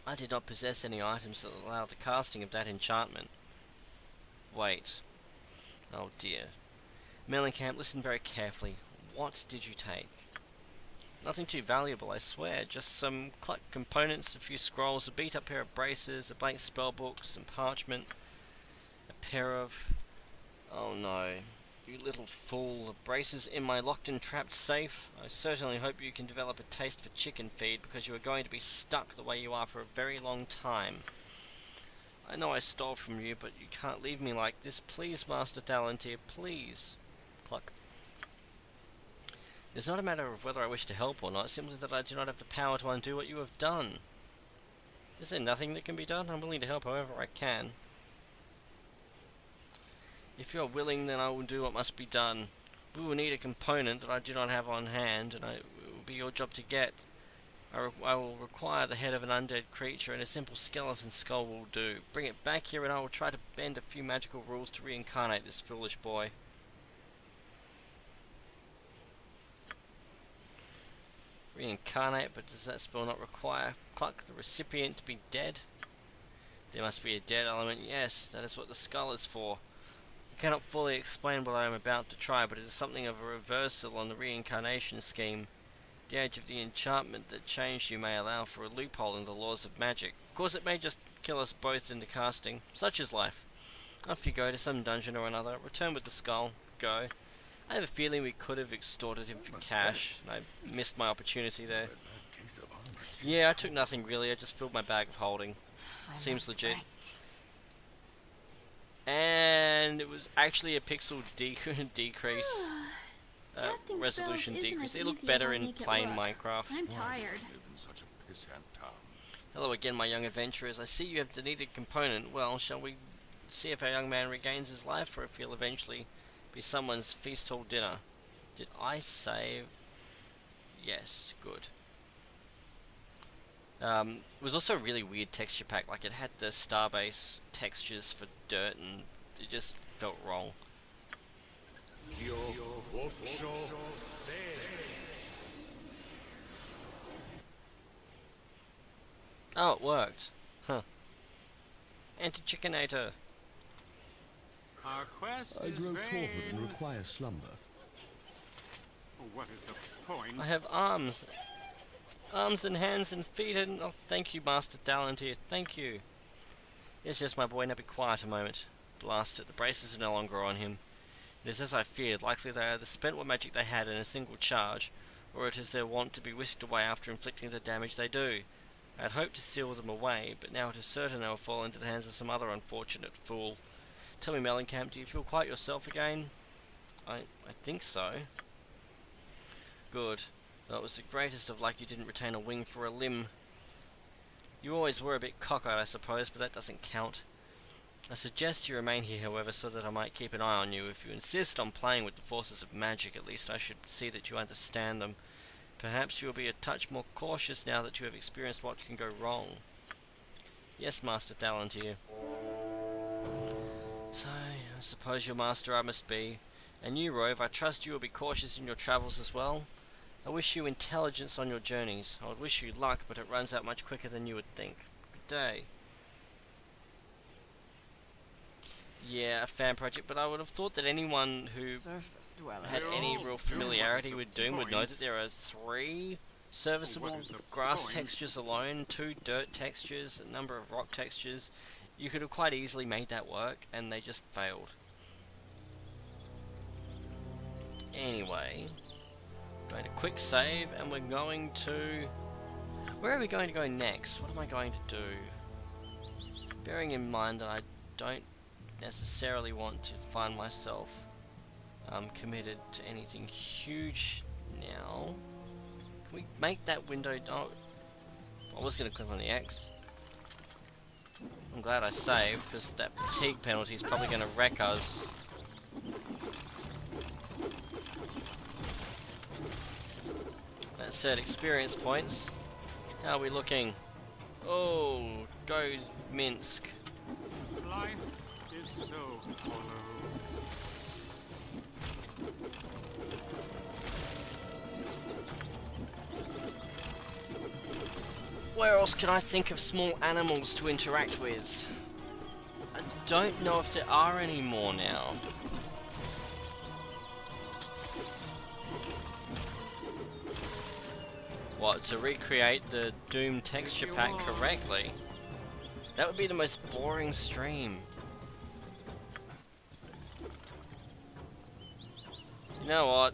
I did not possess any items that allow the casting of that enchantment. Wait. Oh dear. Mellencamp, listen very carefully. What did you take? Nothing too valuable, I swear. Just some cluck components, a few scrolls, a beat up pair of braces, a blank spellbook, some parchment, a pair of... Oh no. You little fool. The braces in my locked and trapped safe. I certainly hope you can develop a taste for chicken feed, because you are going to be stuck the way you are for a very long time. I know I stole from you, but you can't leave me like this. Please, Master Thalantir, please. Cluck. It's not a matter of whether I wish to help or not, simply that I do not have the power to undo what you have done. Is there nothing that can be done? I'm willing to help however I can. If you're willing, then I will do what must be done. We will need a component that I do not have on hand, and it will be your job to get. I will require the head of an undead creature, and a simple skeleton skull will do. Bring it back here, and I will try to bend a few magical rules to reincarnate this foolish boy. Reincarnate, but does that spell not require Cluck, the recipient, to be dead? There must be a dead element. Yes, that is what the skull is for. I cannot fully explain what I am about to try, but it is something of a reversal on the reincarnation scheme. The age of the enchantment that changed you may allow for a loophole in the laws of magic. Of course, it may just kill us both in the casting. Such is life. Off you go to some dungeon or another. Return with the skull. Go. I have a feeling we could have extorted him for cash, and I missed my opportunity there. Yeah, I took nothing really. I just filled my bag of holding. Seems legit. And it was actually a pixel decrease. Resolution decrease. It looked better in plain Minecraft. I'm tired. Hello again, my young adventurers. I see you have the needed component. Well, shall we see if our young man regains his life, or if he'll eventually be someone's feast hall dinner? Did I save? Yes, good. It was also a really weird texture pack. Like, it had the Starbase textures for dirt, and it just felt wrong. Oh, it worked. Huh. Anti-chickinator. Our quest I is grow vain. torpid and require slumber. What is the point? I have arms. Arms and hands and feet and... Oh, thank you, Master Thalantir. Thank you. Yes, my boy. Now be quiet a moment. Blast it. The braces are no longer on him. It is as I feared. Likely they either spent what magic they had in a single charge, or it is their wont to be whisked away after inflicting the damage they do. I had hoped to steal them away, but now it is certain they will fall into the hands of some other unfortunate fool. Tell me, Mellencamp, do you feel quite yourself again? I think so. Good. Though it was the greatest of luck you didn't retain a wing for a limb. You always were a bit cockeyed, I suppose, but that doesn't count. I suggest you remain here, however, so that I might keep an eye on you. If you insist on playing with the forces of magic, at least I should see that you understand them. Perhaps you will be a touch more cautious now that you have experienced what can go wrong. Yes, Master Thalantir. So, I suppose your master I must be. And you, Rove, I trust you will be cautious in your travels as well. I wish you intelligence on your journeys. I would wish you luck, but it runs out much quicker than you would think. Good day. Yeah, a fan project, but I would have thought that anyone who had any real familiarity with Doom would know that there are 3 serviceable grass textures alone, 2 dirt textures, a number of rock textures. You could have quite easily made that work, and they just failed. Anyway, going to quick save, and we're going to... Where are we going to go next? What am I going to do? Bearing in mind that I don't necessarily want to find myself committed to anything huge now. Can we make that window... Oh, I was going to click on the X. I'm glad I saved, because that fatigue penalty is probably going to wreck us. That said, experience points. How are we looking? Oh, go Minsk. Life is so hollow. Where else can I think of small animals to interact with? I don't know if there are any more now. What, to recreate the Doom texture pack correctly? That would be the most boring stream. You know what?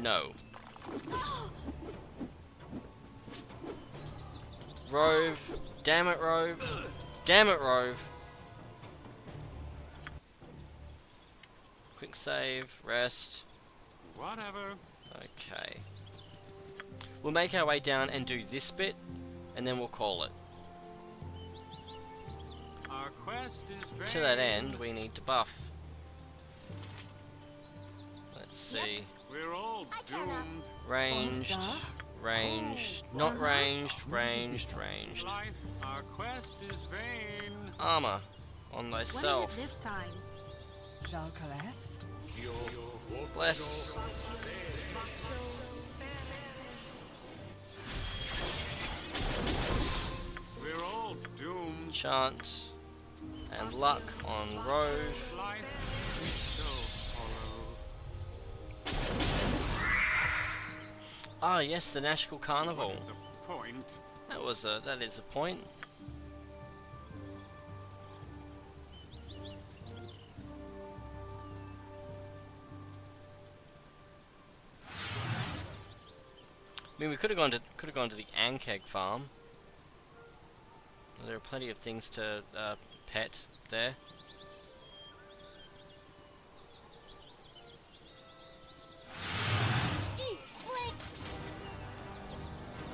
No. Rove. Damn it, Rove. Damn it, Rove. Quick save, rest. Whatever. Okay. We'll make our way down and do this bit, and then we'll call it. Our quest is vain. To that end, we need to buff. Let's see. We're all doomed. Ranged, ranged, not ranged, ranged, ranged. Life, our quest is vain. Armor on What is it thyself. this time? Jean Calais? Bless. We're all doomed. Chant and luck on Rove. Life is so hollow. Ah, yes, the Nashville Carnival. What's the point? That is a point. I mean, we could have gone to the Ankeg farm. There are plenty of things to pet there.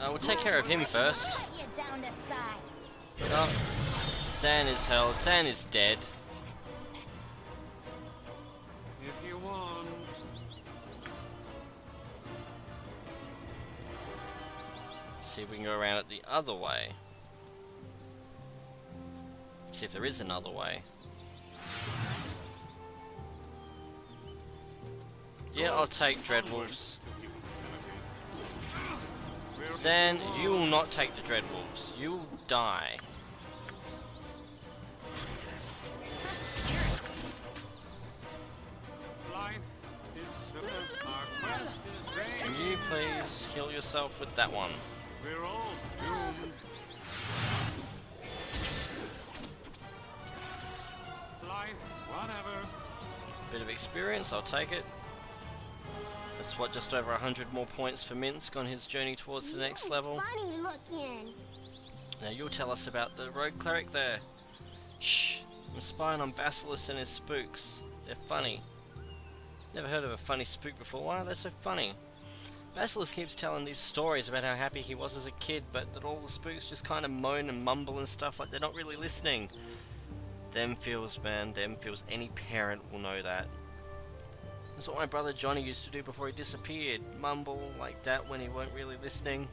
We'll take care of him first. Oh, Zan is held. Zan is dead. If you want. See if we can go around it the other way. See if there is another way. Yeah, I'll take Dreadwolves. Zan, you will not take the Dreadwolves. You will die. Life is so our quest is vain. Can you please heal yourself with that one? We're all doomed. Life, whatever. Bit of experience, I'll take it. That's what, just over 100 more points for Minsk on his journey towards the next level. Funny looking. Now you'll tell us about the rogue cleric there. Shh, I'm spying on Basilisk and his spooks. They're funny. Never heard of a funny spook before. Why are they so funny? Basilisk keeps telling these stories about how happy he was as a kid, but that all the spooks just kind of moan and mumble and stuff like they're not really listening. Them feels, man, them feels. Any parent will know that. That's what my brother Johnny used to do before he disappeared. Mumble like that when he weren't really listening.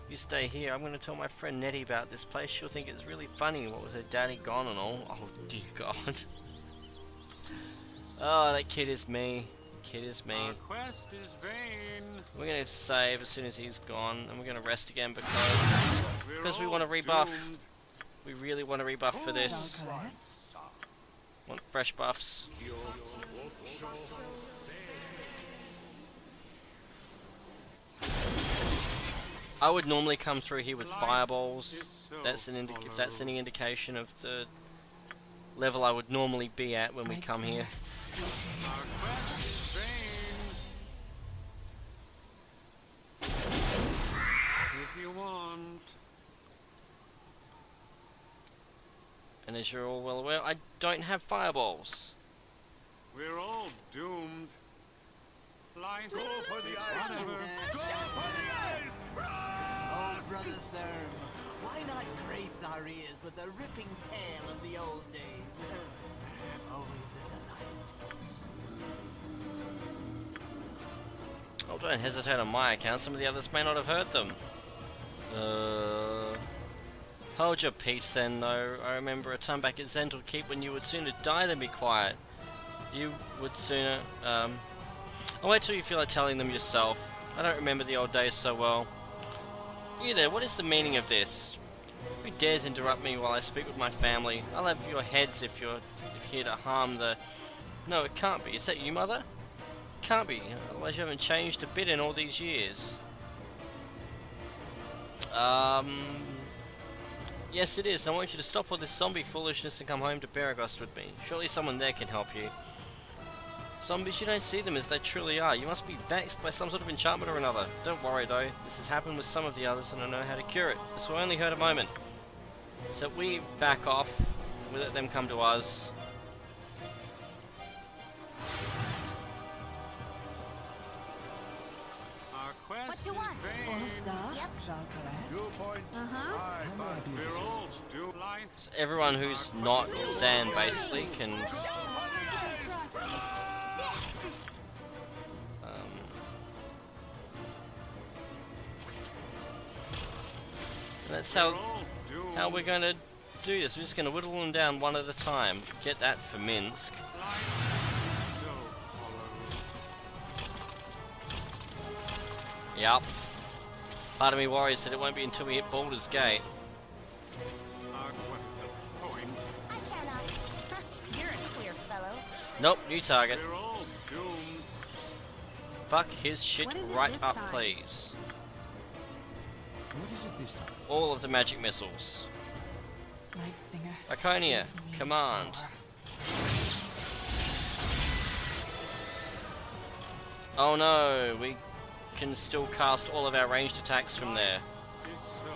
You stay here. I'm going to tell my friend Nettie about this place. She'll think it's really funny. What was her daddy gone and all? Oh dear God. Oh, that kid is me. Kid is me. Our quest is vain. We're going to save as soon as he's gone, and we're going to rest again because we want to rebuff. Doomed. We really want to rebuff for this. Jean Calais? Want fresh buffs. I would normally come through here with fireballs. That's if that's any indication of the level I would normally be at when we come here. Our quest is vain. If you want. And as you're all well aware, I don't have fireballs. We're all doomed. Life. Go for the eyes. Whatever. Go for the eyes. Oh, Brother Therm, why not grace our ears with a ripping tale of the old days? Always a delight. Oh, don't hesitate on my account. Some of the others may not have heard them. Hold your peace then, though. I remember a time back at Zental Keep when you would sooner die than be quiet. You would sooner, I'll wait till you feel like telling them yourself. I don't remember the old days so well. You there, what is the meaning of this? Who dares interrupt me while I speak with my family? I'll have your heads if you're here to harm the... No, it can't be. Is that you, Mother? Can't be, otherwise you haven't changed a bit in all these years. Yes it is. I want you to stop all this zombie foolishness and come home to Baragost with me. Surely someone there can help you. Zombies, you don't see them as they truly are. You must be vexed by some sort of enchantment or another. Don't worry though, this has happened with some of the others and I know how to cure it. This will only hurt a moment. So we back off, we let them come to us. Our quest What you want? is vain. Yep. Your point. Uh-huh. Aye, fine. We're all doomed. Life. So everyone who's not Zan basically can that's We're all doomed. how we're going to do this. We're just going to whittle them down one at a time. Get that for Minsk. Life is so hollow. Yup. Part of me worries that it won't be until we hit Baldur's Gate. What is the point? I cannot. You're a queer fellow. Nope, new target. We're all doomed. Fuck his shit What is it right this up, time? please. What is it this time? All of the magic missiles. Night Singer. Iconia, give me command. power. Oh no, we can still cast all of our ranged attacks from there. Is so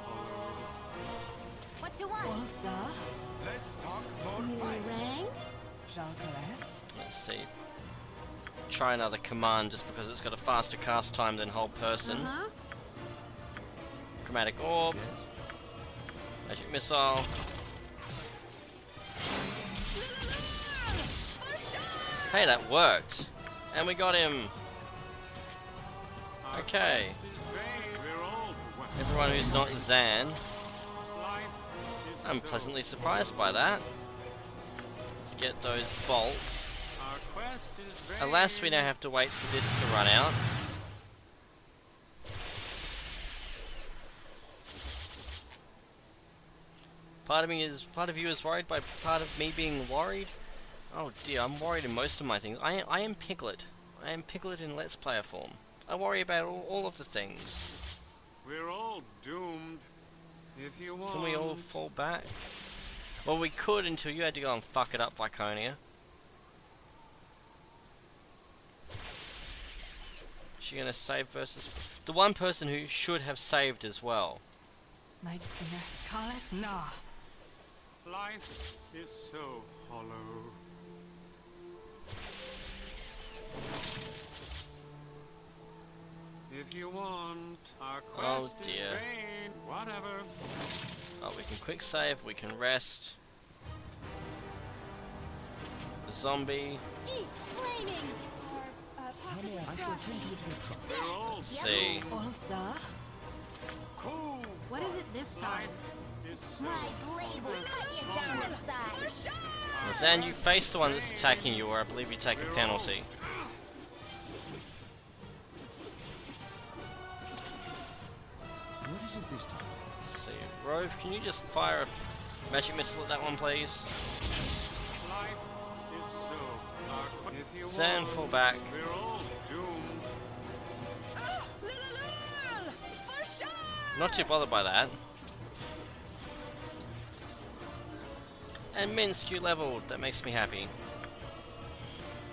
hollow. What you want? Bolsa. Let's talk more fight. Rang? Jalcares. Let's see. Try another command just because it's got a faster cast time than whole person. Uh-huh. Chromatic orb, magic missile. Hey, that worked. And we got him. Our Okay. quest is vain. We're all well. Everyone who's not Zan. Life is I'm so pleasantly surprised by that. Let's get those bolts. Our quest is vain. Alas, we now have to wait for this to run out. Part of you is worried by part of me being worried. Oh dear, I'm worried in most of my things. I am Piglet. I am Piglet in Let's Player form. I worry about all of the things. We're all doomed. If you want. Can we all fall back? Well, we could until you had to go and fuck it up, Viconia. She gonna save versus the one person who should have saved as well. Night Singer. Kalas Na. Life is so hollow. If you want, our quest Oh, dear. is vain. Whatever. Oh, we can quick save, we can rest. The zombie. Eat flaming. How may I shall attend to it in a truck. We're all Let's see. Bolsa. Cool. What is it this time? is so My blade will cut you down to size. Well, Zan, you face the one that's attacking you, or I believe you take a penalty. What is it this time? Let's see. Rove, can you just fire a magic missile at that one, please? life is so. If you Zan, want, fall back. we're all doomed. Not too bothered by that. And Minsk, you leveled. That makes me happy.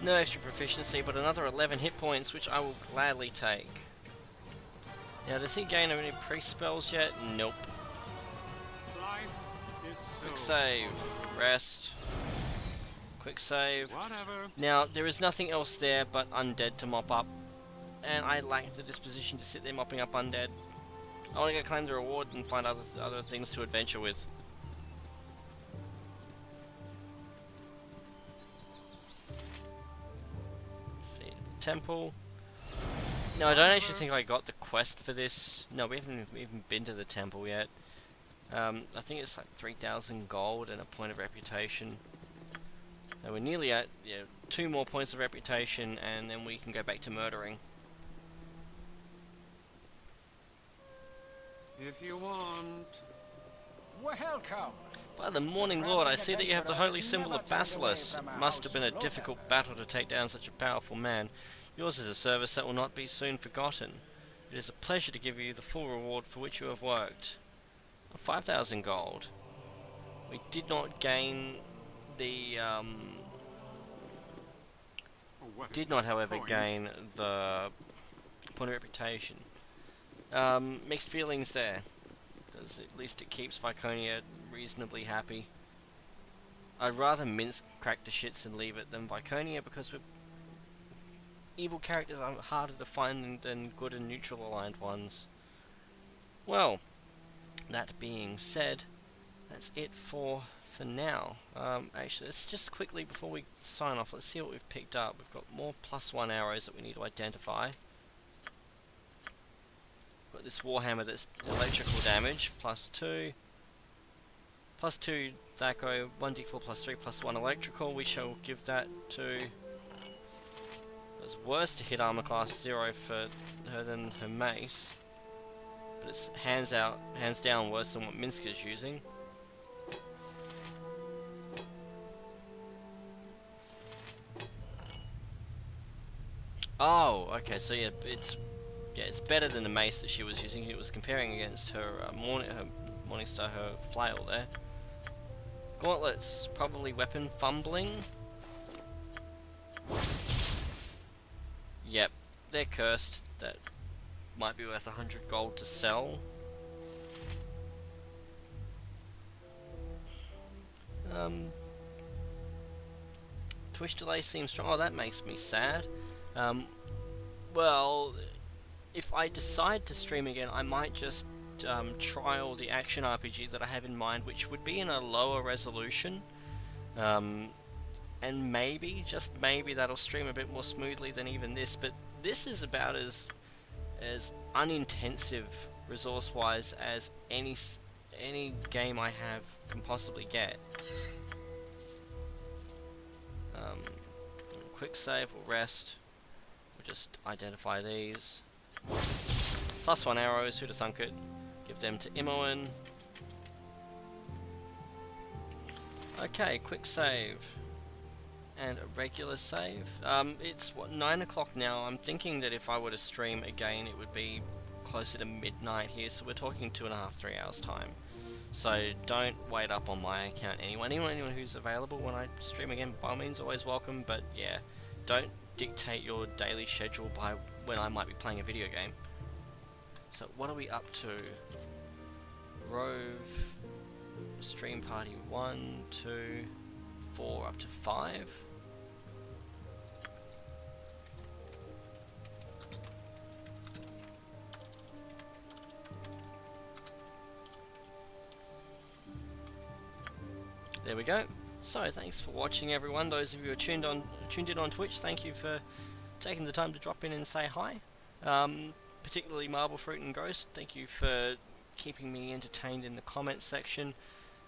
No extra proficiency, but another 11 hit points, which I will gladly take. Now, does he gain any priest spells yet? Nope. Life is so. Quick save. Rest. Quick save. Whatever. Now, there is nothing else there but undead to mop up. And I lack the disposition to sit there mopping up undead. I want to go claim the reward and find other things to adventure with. Temple. No, I don't actually think I got the quest for this. No, we haven't even been to the temple yet. I think it's like 3,000 gold and a point of reputation. So we're nearly at 2 more points of reputation, and then we can go back to murdering. If you want. Welcome. By the Morning Lord, I see that you have the holy symbol of Basilisk. Must have been a difficult battle to take down such a powerful man. Yours is a service that will not be soon forgotten. It is a pleasure to give you the full reward for which you have worked. 5,000 gold. We did not gain the did not, however, gain the point of reputation. Mixed feelings there, because at least it keeps Viconia reasonably happy. I'd rather Minsk crack the shits and leave it than Viconia, because evil characters are harder to find than good and neutral aligned ones. Well, that being said, that's it for now. Actually, let's just quickly, before we sign off, let's see what we've picked up. We've got more +1 arrows that we need to identify. Got this warhammer that's electrical damage, +2. +2 Thaco, 1d4 +3 +1 electrical. We shall give that to... It's worse to hit armor class 0 for her than her mace. But it's hands down worse than what Minsk is using. Oh, okay, so yeah, it's better than the mace that she was using. It was comparing against her Morningstar, her flail there. Gauntlets, probably weapon fumbling. Yep, they're cursed. That might be worth 100 gold to sell. Twitch delay seems strong. Oh, that makes me sad. Well, if I decide to stream again, I might just trial the action RPG that I have in mind, which would be in a lower resolution. And maybe, just maybe, that'll stream a bit more smoothly than even this, but this is about as unintensive resource-wise as any game I have can possibly get. Quick save or rest. We'll just identify these. +1 arrows, who'd have thunk it? Give them to Imoen. Okay, quick save. And a regular save. It's what, 9 o'clock now. I'm thinking that if I were to stream again, it would be closer to midnight here, so we're talking 2.5, 3 hours time. So don't wait up on my account. Anyone who's available when I stream again, by all means, always welcome. But yeah, don't dictate your daily schedule by when I might be playing a video game. So what are we up to? Rove, stream party 1, 2, 4, up to 5. There we go. So thanks for watching, everyone. Those of you who are tuned in on Twitch, thank you for taking the time to drop in and say hi. Particularly Marble Fruit and Ghost, thank you for keeping me entertained in the comments section.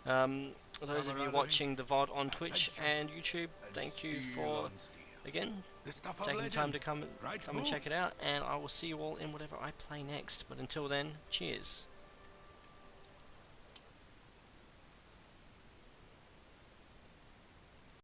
Those of you watching the VOD on Twitch and YouTube, thank you for, again, taking the time to come and check it out, and I will see you all in whatever I play next. But until then, cheers.